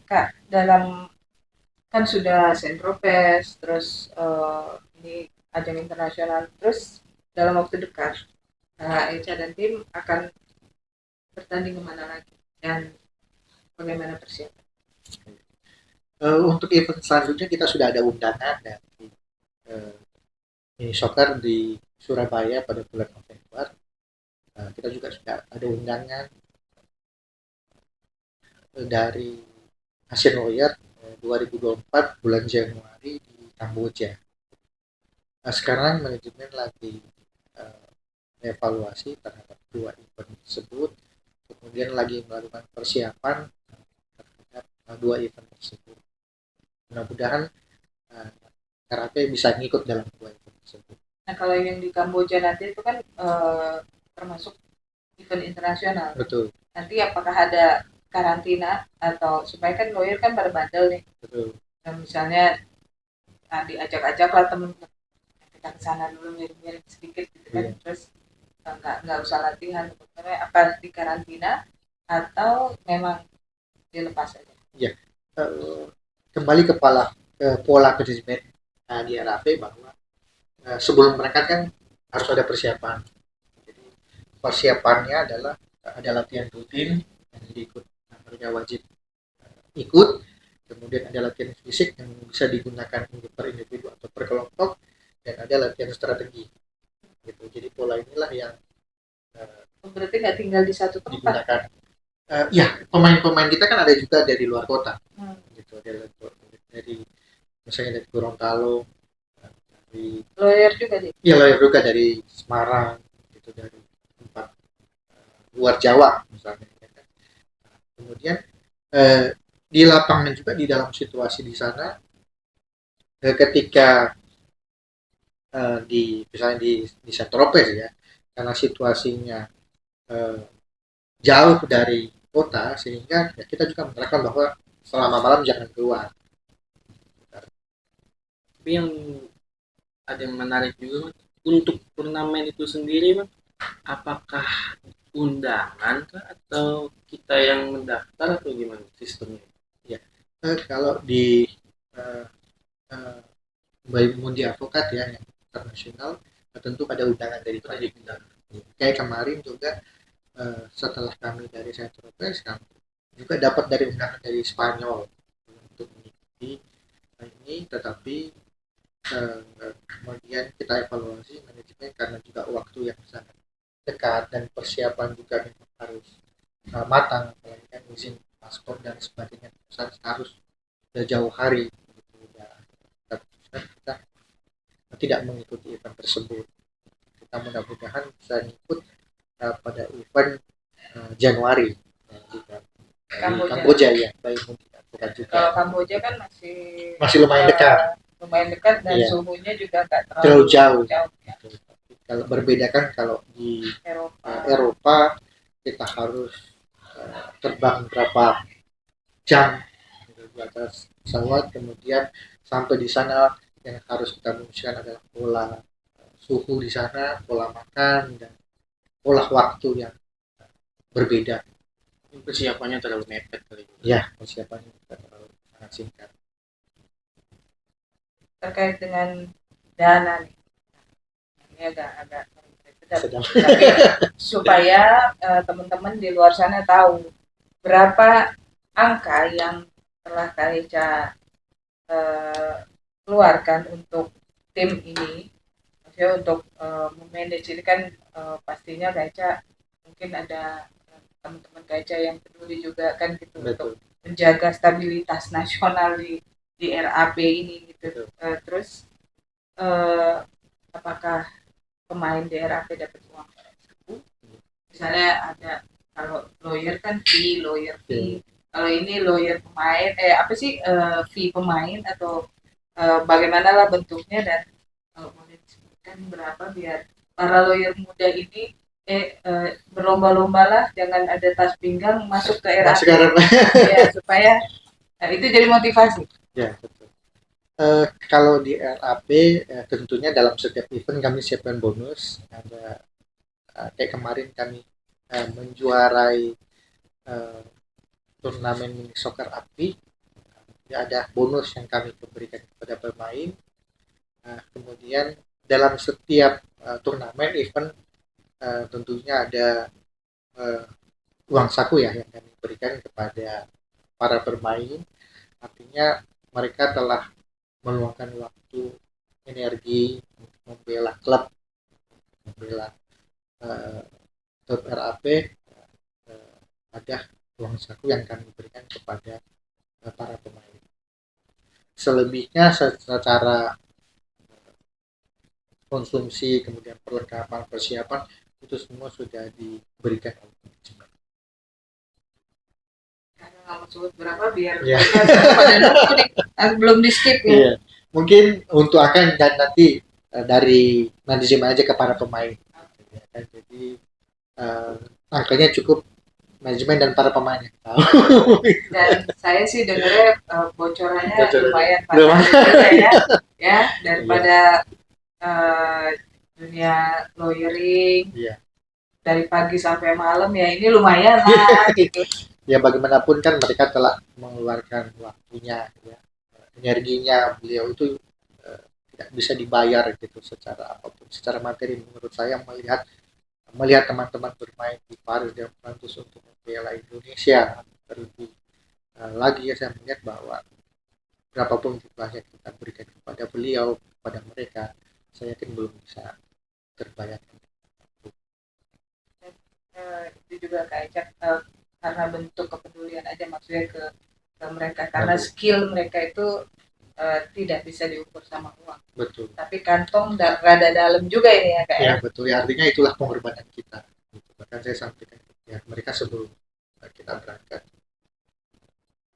Kak, dalam kan sudah Sentropes, terus ini ajang internasional, terus dalam waktu dekat Echa dan tim akan bertanding kemana lagi dan bagaimana persiapan? Untuk event selanjutnya kita sudah ada undangan dari uh, mini soccer di Surabaya pada bulan November. Kita juga sudah ada undangan dari Asian Warrior 2024 bulan Januari di Kamboja. Sekarang manajemen lagi evaluasi terhadap dua event tersebut, kemudian lagi melakukan persiapan terhadap dua event tersebut. Mudah-mudahan karate bisa ngikut dalam dua event tersebut. Nah kalau yang di Kamboja nanti itu kan termasuk event internasional. Betul. Nanti apakah ada karantina atau supaya kan lawyer kan pada bandel nih. Betul. Dan misalnya diajak-ajak lah temen-temen kita ke sana dulu mirip-mirip sedikit gitu kan. Terus nggak usah latihan, apa di karantina atau memang dilepas saja? Ya, kembali ke pola manajemen di RAP bahwa sebelum berangkat kan harus ada persiapan. Jadi persiapannya adalah ada latihan rutin yang diikut, mereka wajib ikut. Kemudian ada latihan fisik yang bisa digunakan untuk per individu atau per kelompok, dan ada latihan strategi. Gitu. Jadi pola inilah yang berarti nggak tinggal di satu tempat. Digunakan. Ya, pemain-pemain kita kan ada juga dari luar kota. Gitu, dari misalnya dari Gorontalo, dari lawyer juga sih. Iya, lawyer juga dari Semarang, gitu, dari tempat luar Jawa misalnya. Kemudian di lapangan juga di dalam situasi di sana, ketika misalnya di Saint-Tropez ya, karena situasinya jauh dari kota, sehingga ya kita juga menerapkan bahwa selama malam jangan keluar. Tapi yang ada yang menarik juga untuk turnamen itu sendiri, apakah undangan atau kita yang mendaftar atau gimana sistemnya? Ya, kalau di Mundi Advokat ya yang internasional, tentu ada undangan dari panitia. Kayak kemarin juga setelah kami dari Saint-Tropez, kami juga dapat dari undangan dari Spanyol untuk mengikuti ini, tetapi kemudian kita evaluasi manajemen karena juga waktu yang sangat dekat dan persiapan juga memang harus matang, apalagi kan izin paspor dan sebagainya harus jauh hari gitu. Kita tidak mengikuti event tersebut. Kita mudah-mudahan bisa ikut pada event Januari juga Kamboja ya, baik mungkin bukan juga. Kalau Kamboja kan masih lumayan dekat. Lumayan dekat dan iya. Suhunya juga nggak terlalu jauh. Ya. Kalau berbeda kan kalau di Eropa kita harus terbang berapa jam di atas pesawat, kemudian sampai di sana yang harus kita rumuskan adalah pola suhu di sana, pola makan, dan pola waktu yang berbeda. Persiapannya terlalu mepet kali. Ya, persiapannya terlalu sangat singkat. Terkait dengan dana nih, ini agak tapi supaya teman-teman di luar sana tahu berapa angka yang telah Kak Eca keluarkan untuk tim ini, maksudnya untuk memanage ini kan pastinya Kak Eca mungkin ada teman-teman Kak Eca yang peduli juga kan gitu. Betul. Untuk menjaga stabilitas nasional di RAP ini gitu. Terus apakah pemain di RAP dapat uang segitu? Misalnya ada, kalau lawyer kan fee, lawyer fee. Kalau ini lawyer pemain, fee pemain atau bagaimana lah bentuknya, dan kalau boleh disebutkan berapa biar para lawyer muda ini berlomba-lomba lah, jangan ada tas pinggang masuk ke RAP. Ya, supaya itu jadi motivasi. Ya, betul. Kalau di RAP tentunya dalam setiap event kami siapkan bonus. Ada kayak kemarin kami menjuarai turnamen mini soccer API, ya, ada bonus yang kami berikan kepada pemain. Kemudian dalam setiap turnamen event tentunya ada uang saku ya yang kami berikan kepada para pemain. Artinya mereka telah meluangkan waktu, energi untuk membela klub, membela eh, klub RAP. Ada uang saku yang kami berikan kepada para pemain. Selebihnya secara konsumsi, kemudian perlengkapan, persiapan, itu semua sudah diberikan oleh manajemen. Karena nggak mau sebut berapa biar Iya. mereka pada nunggu nih, belum di skip ya. Iya. Mungkin untuk akan dan nanti dari manajemen aja ke para pemain. Ya kan? Jadi angkanya cukup manajemen dan para pemain yang tahu. Dan saya sih dengarnya bocorannya Bocoran. lumayan Lumayan. fantastis juga ya daripada dunia lawyering Iya. dari pagi sampai malam ya ini lumayan lah gitu. Ya bagaimanapun kan mereka telah mengeluarkan waktunya, ya, energinya. Beliau itu tidak bisa dibayar gitu secara apapun, secara materi. Menurut saya melihat teman-teman bermain di Paris dan Prancis untuk membela Indonesia, terlebih lagi ya saya melihat bahwa berapapun jumlah yang kita berikan kepada beliau, kepada mereka, saya yakin belum bisa terbayarkan. Itu juga kayak karena bentuk kepedulian aja maksudnya ke mereka karena skill mereka itu tidak bisa diukur sama uang. Betul. Tapi kantong rada dalam juga ini ya kak. Ya betul ya, artinya itulah pengorbanan kita. Bahkan saya sampaikan ya mereka sebelum kita berangkat,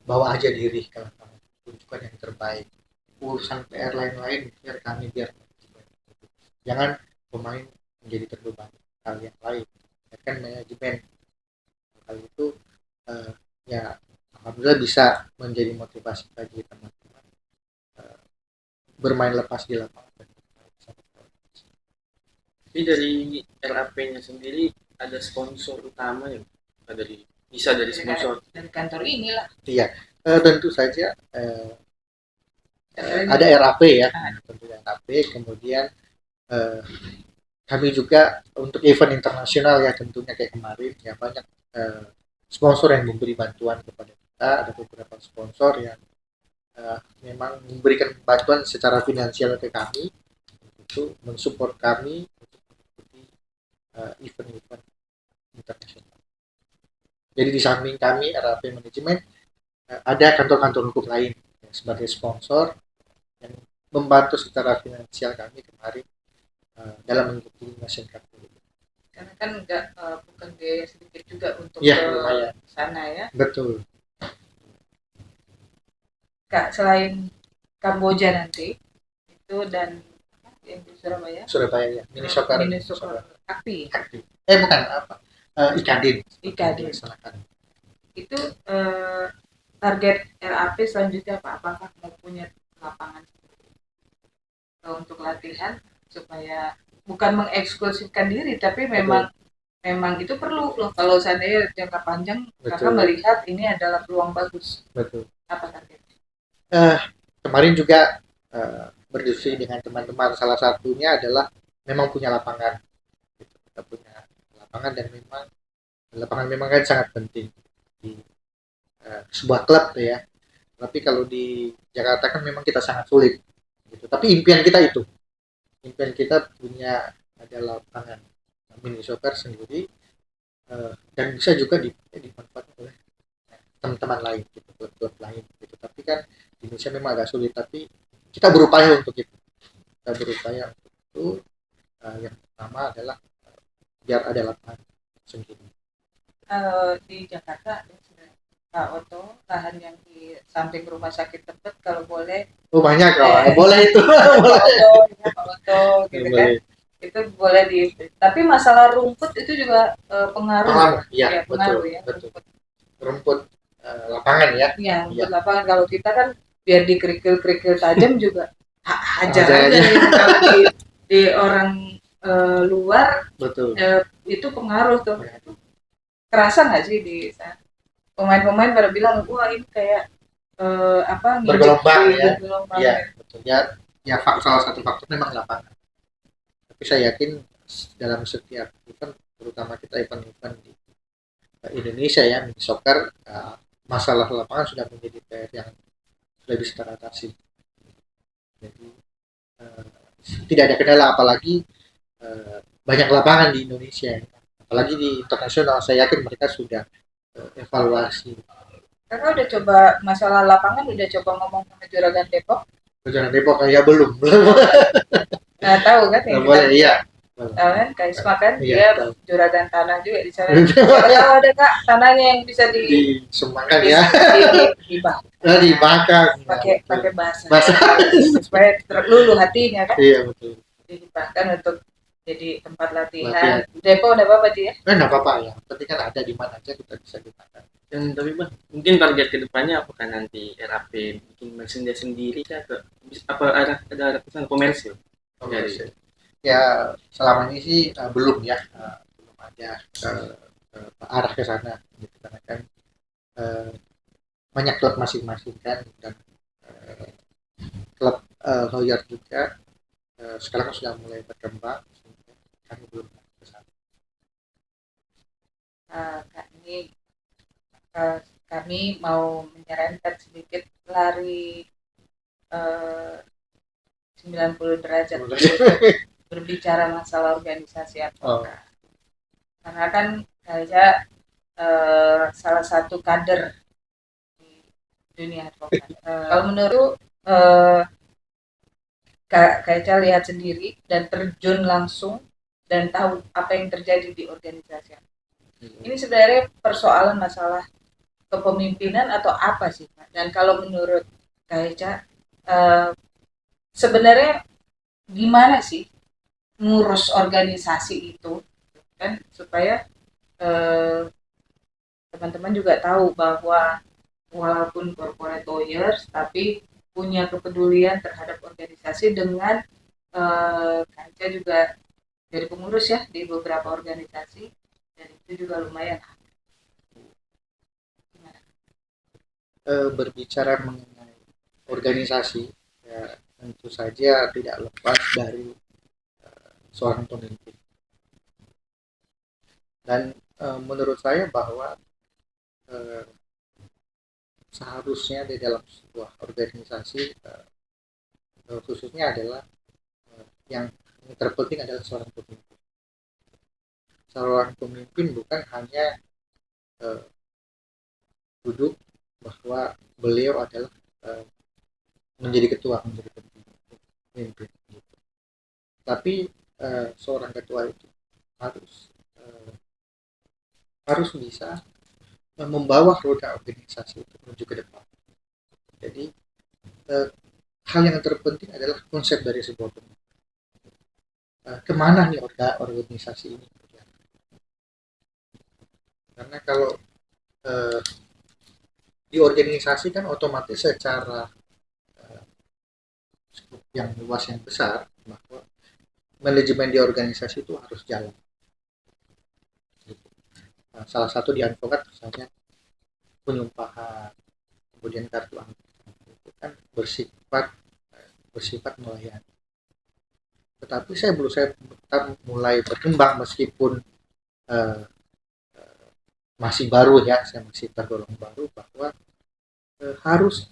bawa aja diri ke lapangan, tunjukkan yang terbaik. Urusan PR lain-lain biar kami, biar manajemen. Jangan pemain menjadi terbebani hal yang lain. Kan manajemen hal itu ya alhamdulillah bisa menjadi motivasi bagi teman-teman bermain lepas di lapangan. Tapi dari RAP-nya sendiri ada sponsor utama ya? Bisa dari sponsor dari kantor inilah. Iya, tentu saja ada RAP ya, tentunya RAP. Kemudian kami juga untuk event internasional ya tentunya kayak kemarin ya banyak sponsor yang memberi bantuan kepada kita. Ada beberapa sponsor yang memang memberikan bantuan secara finansial ke kami untuk mensupport kami untuk mengikuti event-event internasional. Jadi di samping kami RAP manajemen ada kantor-kantor hukum lain ya, sebagai sponsor yang membantu secara finansial kami kemarin dalam mengikuti Nation Cup. Karena kan bukan biaya sedikit juga untuk ya, ke sana ya. Betul. Kak, selain Kamboja nanti itu dan yang di Surabaya. Surabaya ya, mini soccer. Akti. Bukan apa? Ikadin. Itu target RAP selanjutnya apa? Apakah mau punya lapangan untuk latihan supaya bukan mengeksklusifkan diri tapi memang itu perlu loh kalau seandainya jangka panjang kakak melihat ini adalah peluang bagus. Betul. Apa targetnya? Kemarin juga berdiskusi dengan teman-teman, salah satunya adalah memang punya lapangan. Kita punya lapangan dan memang lapangan memang kan sangat penting di sebuah klub ya. Tapi kalau di Jakarta kan memang kita sangat sulit gitu. Tapi impian kita itu. Impian kita punya ada lapangan mini soccer sendiri dan bisa juga dimanfaatkan oleh teman-teman lain gitu, klub-klub lain gitu. Tapi kan di Indonesia memang agak sulit, tapi kita berupaya untuk itu. Kita berupaya untuk itu. Yang pertama adalah biar ada lapangan sendiri. Di Jakarta Pak Oto, lahan yang di samping rumah sakit Tebet kalau boleh. Banyak kok, boleh itu. Pak Oto gitu kan. Itu boleh tapi masalah rumput itu juga pengaruh. Ya, pengaruh ya. Betul. Rumput lapangan ya. Iya, rumput lapangan kalau kita kan biar dikerikil-kerikil tajam juga hajar aja kalau di orang luar. Betul. Itu pengaruh tuh. Kerasa nggak sih di sana? Pemain-pemain pada bilang wah ini kayak bergelombang ya. Iya, betul ya. Ya salah satu faktor memang lapangan. Tapi saya yakin dalam setiap event, terutama kita event-event di Indonesia ya, mini soccer, masalah lapangan sudah menjadi PR yang sudah bisa teratasi. Jadi eh, tidak ada kendala, apalagi banyak lapangan di Indonesia, apalagi di internasional. Saya yakin mereka sudah evaluasi. Kakak udah coba masalah lapangan, udah coba ngomong sama Juragan Depok? Jangan Depok ya, belum. Nah, tahu kan yang Boleh, iya. tahu kan Kak Isma kan Iya, dia tahu. juragan tanah juga di sana. Kalau ada Kak tanahnya yang bisa Disumbangkan ya, dibakar dimakan. pakai bahasa Bahasa. supaya terlulu hatinya kan. Iya, betul. Dibakar untuk jadi tempat Latihan. latihan. Depo udah apa dia? Nggak apa-apa ya. Penting kan ada di mana aja kita bisa gunakan. Dan tapi Bang, mungkin target kedepannya apakah nanti RAP bikin mesin dia sendiri kah, atau apa ada kesan komersil? Komersil. Ya selama ini sih belum ya, belum ada arah ke sana gitu, karena kan banyak klub masing-masing kan, dan klub lawyer juga sekarang sudah mulai berkembang, kami belum ke sana. Kak, ini kami mau menyarankan sedikit lari 90 derajat berbicara masalah organisasi advokat. Karena kan saya salah satu kader di dunia advokat. Kalau menurut Kak Eca lihat sendiri dan terjun langsung dan tahu apa yang terjadi di organisasi. Ini sebenarnya persoalan masalah kepemimpinan atau apa sih, Pak? Dan kalau menurut Kak Eca, sebenarnya gimana sih ngurus organisasi itu, kan, supaya teman-teman juga tahu bahwa walaupun corporate lawyers tapi punya kepedulian terhadap organisasi dengan Kak Eca juga dari pengurus ya di beberapa organisasi, dan itu juga lumayan. Berbicara mengenai organisasi, ya tentu saja tidak lepas dari seorang pemimpin. Dan menurut saya bahwa seharusnya di dalam sebuah organisasi khususnya adalah yang terpenting adalah seorang pemimpin. Seorang pemimpin bukan hanya duduk bahwa beliau adalah menjadi ketua, menjadi pemimpin, gitu. Tapi seorang ketua itu harus bisa membawa roda organisasi itu menuju ke depan. Jadi hal yang terpenting adalah konsep dari sebuah pemimpin. Kemana nih organisasi ini? Karena kalau di organisasi kan otomatis secara yang luas, yang besar, bahwa manajemen di organisasi itu harus jalan. Nah, salah satu di advokat misalnya penyumpahan, kemudian kartu anggota, itu kan bersifat melayani. Tetapi saya mulai berkembang meskipun masih baru ya, saya masih tergolong baru, bahwa harus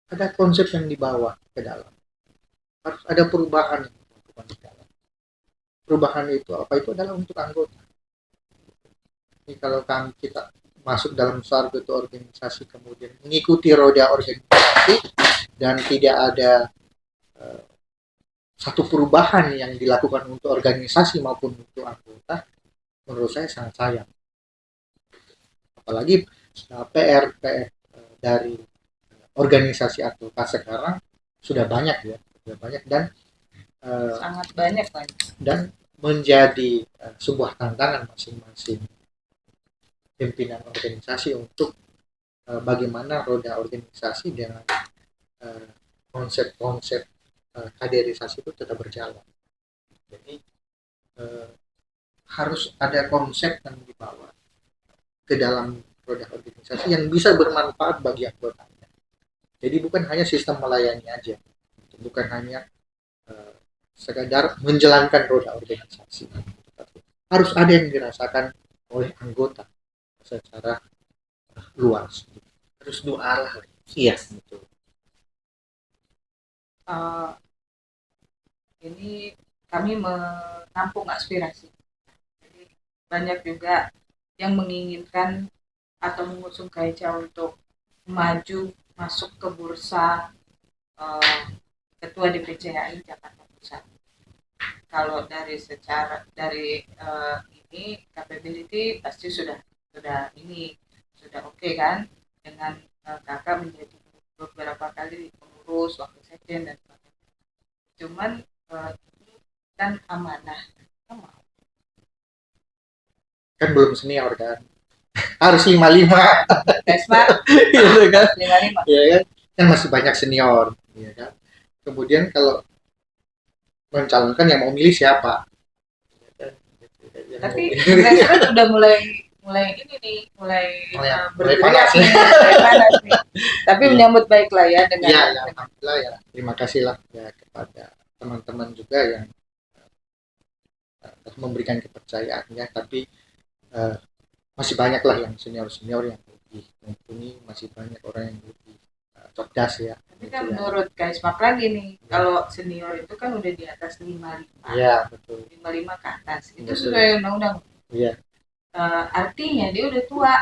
ada konsep yang dibawa ke dalam, harus ada perubahan yang dilakukan di dalam. Perubahan itu apa? Itu adalah untuk anggota. Ini kalau kita masuk dalam suatu organisasi kemudian mengikuti roda organisasi dan tidak ada satu perubahan yang dilakukan untuk organisasi maupun untuk anggota, menurut saya sangat sayang. Apalagi PR dari organisasi advokat sekarang sudah banyak ya, dan sangat banyak kan, dan menjadi sebuah tantangan masing-masing pimpinan organisasi untuk bagaimana roda organisasi dengan konsep-konsep kaderisasi itu tetap berjalan. Jadi harus ada konsep yang dibawa ke dalam roda organisasi yang bisa bermanfaat bagi anggotanya. Jadi bukan hanya sistem melayani aja, bukan hanya sekadar menjalankan roda organisasi, harus ada yang dirasakan oleh anggota secara luas. Harus dua arah. Iya, betul. eh, ini kami menampung aspirasi. Jadi banyak juga yang menginginkan atau mengusung KICA untuk maju masuk ke bursa ketua DPC HI Jakarta Pusat. Kalau dari ini capability pasti sudah sudah oke kan, dengan kakak menjadi beberapa kali pengurus, wakil sekjen dan sebagainya. Cuman ini kan amanah, Kan belum senior kan, harus 55. Kesma Gitu kan, 55. ya kan, kan masih banyak senior, ya kan. Kemudian kalau mencalonkan yang mau milih siapa, ya kan? Yang Tapi mau milih. grassroots udah mulai ini nih, mulai Mulai bergerak panas nih, mulai panas nih. Tapi Iya. menyambut baik lah ya dengan Ya, ya, alhamdulillah ya. Terima kasih lah ya kepada teman-teman juga yang memberikan kepercayaan ya. Tapi eh, masih banyak lah yang senior-senior yang lebih mumpuni, masih banyak orang yang lebih cerdas ya. Tapi Gitu kan ya. menurut Kais Mak lagi nih, kalau senior itu kan udah di atas 55. Iya, betul. 55 ke atas. Itu Betul. sesuai undang-undang. Iya. Artinya dia udah tua.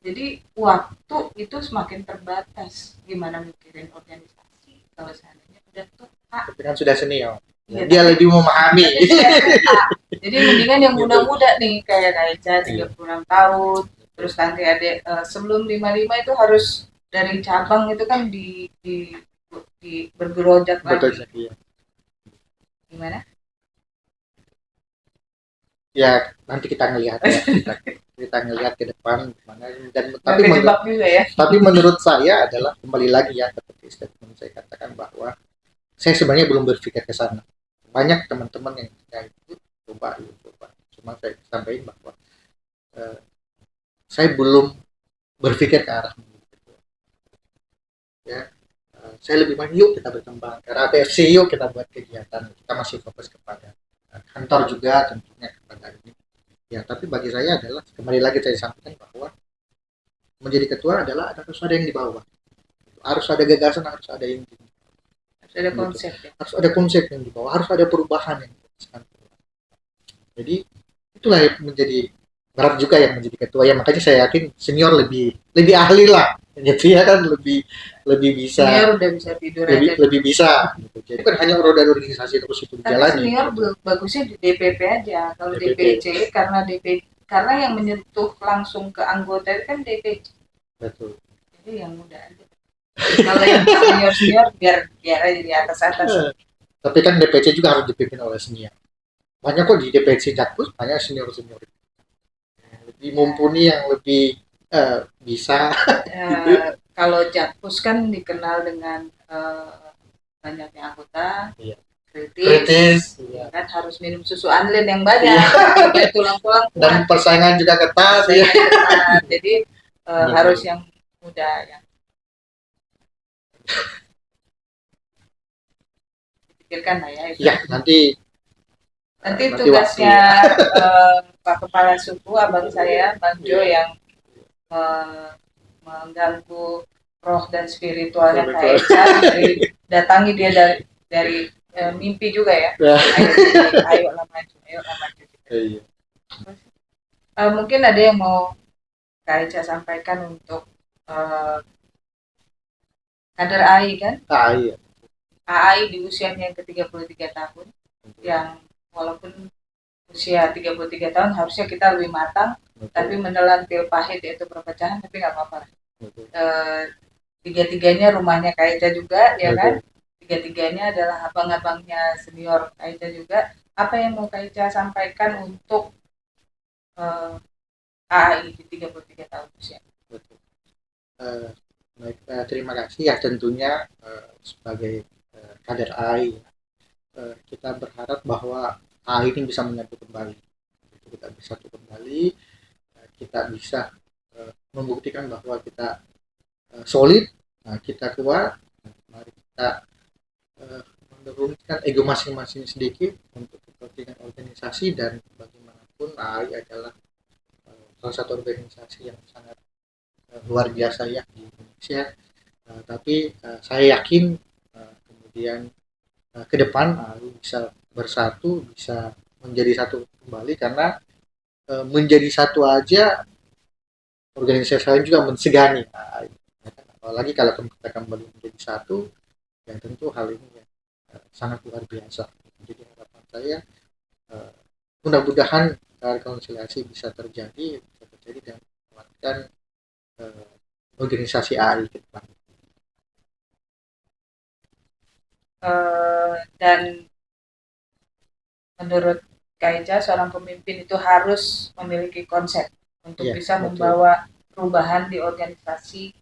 Jadi waktu itu semakin terbatas. Gimana mikirin organisasi kalau seandainya udah tua. Tapi kan sudah senior. Iya, Dia lebih memahami. jadi mendingan yang muda-muda nih kayak Kaica 36 tahun, terus nanti ada sebelum 55 itu harus dari cabang itu kan di bergerojak Betul lagi. ya. Gimana? Ya, nanti kita ngelihat ya. Kita ngelihat ke depan gimana, dan Tapi juga ya. Tapi menurut saya adalah kembali lagi ya seperti statement saya katakan bahwa saya sebenarnya belum berpikir ke sana. Banyak teman-teman yang itu coba. Cuma saya sampaikan bahwa saya belum berpikir ke arah itu. Ya, saya lebih banyak yuk kita berkembang. Karena APFC yuk kita buat kegiatan. Kita masih fokus kepada kantor juga tentunya kepada ini. Ya, tapi bagi saya adalah kembali lagi saya sampaikan bahwa menjadi ketua adalah harus ada yang di bawah. Harus ada gagasan, harus ada yang harus ada konsep ya. Harus ada konsep yang di bawah, harus ada perubahan yang dirasakan. Jadi itulah yang menjadi berat juga yang menjadi ketua ya, makanya saya yakin senior lebih ahli lah gitu ya kan, lebih bisa senior udah bisa tidur lebih bisa gitu. Jadi bukan hanya roda organisasi terus itu dijalani. Senior bagusnya di DPP aja. Kalau DPC karena yang menyentuh langsung ke anggota itu kan DPC. Betul. Jadi yang muda aja. Kalau yang senior biar aja di atas. Tapi kan DPC juga harus dipimpin oleh senior. Banyak kok di DPC Jakpus banyak senior lebih mumpuni, yang lebih bisa. Kalau Jakpus kan dikenal dengan banyaknya anggota, iya. kritis iya. Kan harus minum susu Anlin yang banyak, tulang-tulang dan persaingan juga ketat ya. Jadi harus yang muda yang dipikirkan lah ya. Ya, nanti tugasnya Pak Kepala Suku abang saya Bang Jo yang mengganggu roh dan spiritualnya Kaica, datangi dia dari mimpi juga ya. Ayolah maju. Iya. Mungkin ada yang mau Kaica sampaikan untuk kader AI kan? Iya. AI di usianya yang ke-33 tahun, yang walaupun usia 33 tahun harusnya kita lebih matang. Betul. Tapi menelan pil pahit yaitu perpecahan, tapi nggak apa-apa. Tiga-tiganya rumahnya Kaica juga. Betul. Ya kan, tiga-tiganya adalah abang-abangnya senior Kaica juga. Apa yang mau Kaica sampaikan untuk AI di 33 tahun usia? Betul. Baik, terima kasih ya, tentunya sebagai kader AI kita berharap bahwa AI ini bisa menyatu kembali, kita bisa kembali, kita bisa membuktikan bahwa kita solid, kita kuat. Mari kita menurunkan ego masing-masing sedikit untuk kepentingan organisasi, dan bagaimanapun AI adalah salah satu organisasi yang sangat luar biasa ya di Indonesia. Tapi saya yakin kemudian ke depan bisa bersatu, bisa menjadi satu kembali, karena menjadi satu aja organisasi lain juga mensegani. Apalagi kalau kita kembali menjadi satu, ya tentu hal ini ya, sangat luar biasa. Jadi harapan saya eh, mudah-mudahan rekonsiliasi bisa terjadi dan menguatkan organisasi AI ke depan. Dan menurut Kak Eja, seorang pemimpin itu harus memiliki konsep untuk bisa membawa perubahan di organisasi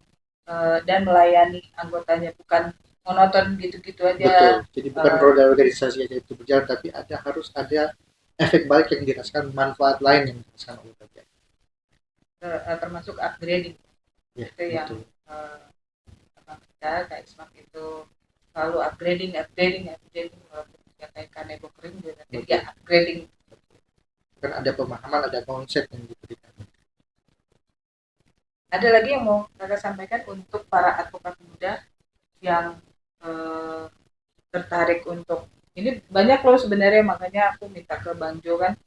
dan melayani anggotanya, bukan monoton gitu-gitu aja. Betul. Jadi bukan roda organisasi aja itu berjalan, tapi harus ada efek balik yang dirasakan, manfaat lain yang dirasakan oleh bagian. Termasuk upgrading. Ya, itu yang kita Kak Ismak itu selalu upgrading kayak kanebo kering juga jadi upgrading. Kan ada pemahaman, ada konsep yang diberikan. Ada lagi yang mau Kakak sampaikan untuk para advokat muda yang tertarik untuk ini? Banyak loh sebenarnya, makanya aku minta ke Bang Jo kan,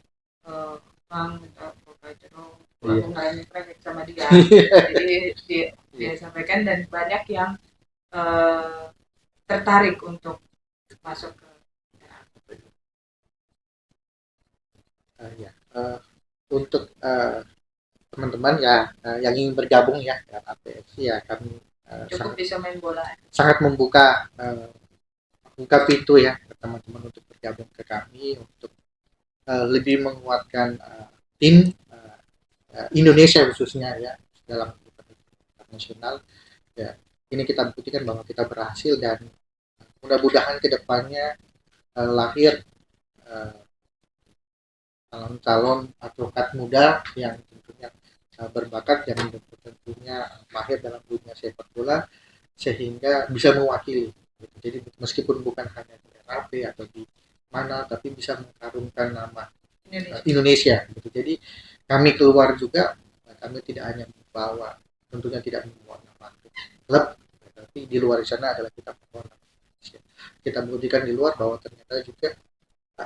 Bang minta aku nggak praktek sama dia. Jadi dia sampaikan, dan banyak yang tertarik untuk masuk ke untuk teman-teman ya yang ingin bergabung ya dengan APFC, ya kami cukup bisa main bola. Sangat membuka pintu ya ke teman-teman untuk bergabung ke kami, untuk lebih menguatkan tim Indonesia khususnya ya dalam internasional. Ya, ini kita buktikan bahwa kita berhasil, dan mudah-mudahan kedepannya lahir calon-calon advokat muda yang tentunya berbakat, yang tentunya mahir dalam dunia sepak bola, sehingga bisa mewakili. Jadi meskipun bukan hanya di RAP atau di mana, tapi bisa mengharumkan nama Indonesia. Jadi kami keluar juga, kami tidak hanya membawa, tentunya tidak membawa nama klub, tapi di luar sana adalah kita membawa nama Indonesia. Kita buktikan di luar bahwa ternyata juga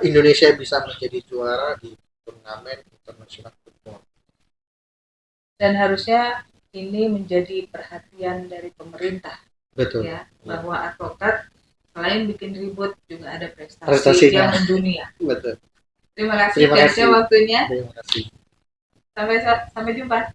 Indonesia bisa menjadi juara di turnamen internasional football. Dan harusnya ini menjadi perhatian dari pemerintah. Betul. Ya, bahwa advokat selain bikin ribut juga ada prestasi yang mendunia. Betul. Terima kasih waktunya. Terima kasih. Sampai jumpa.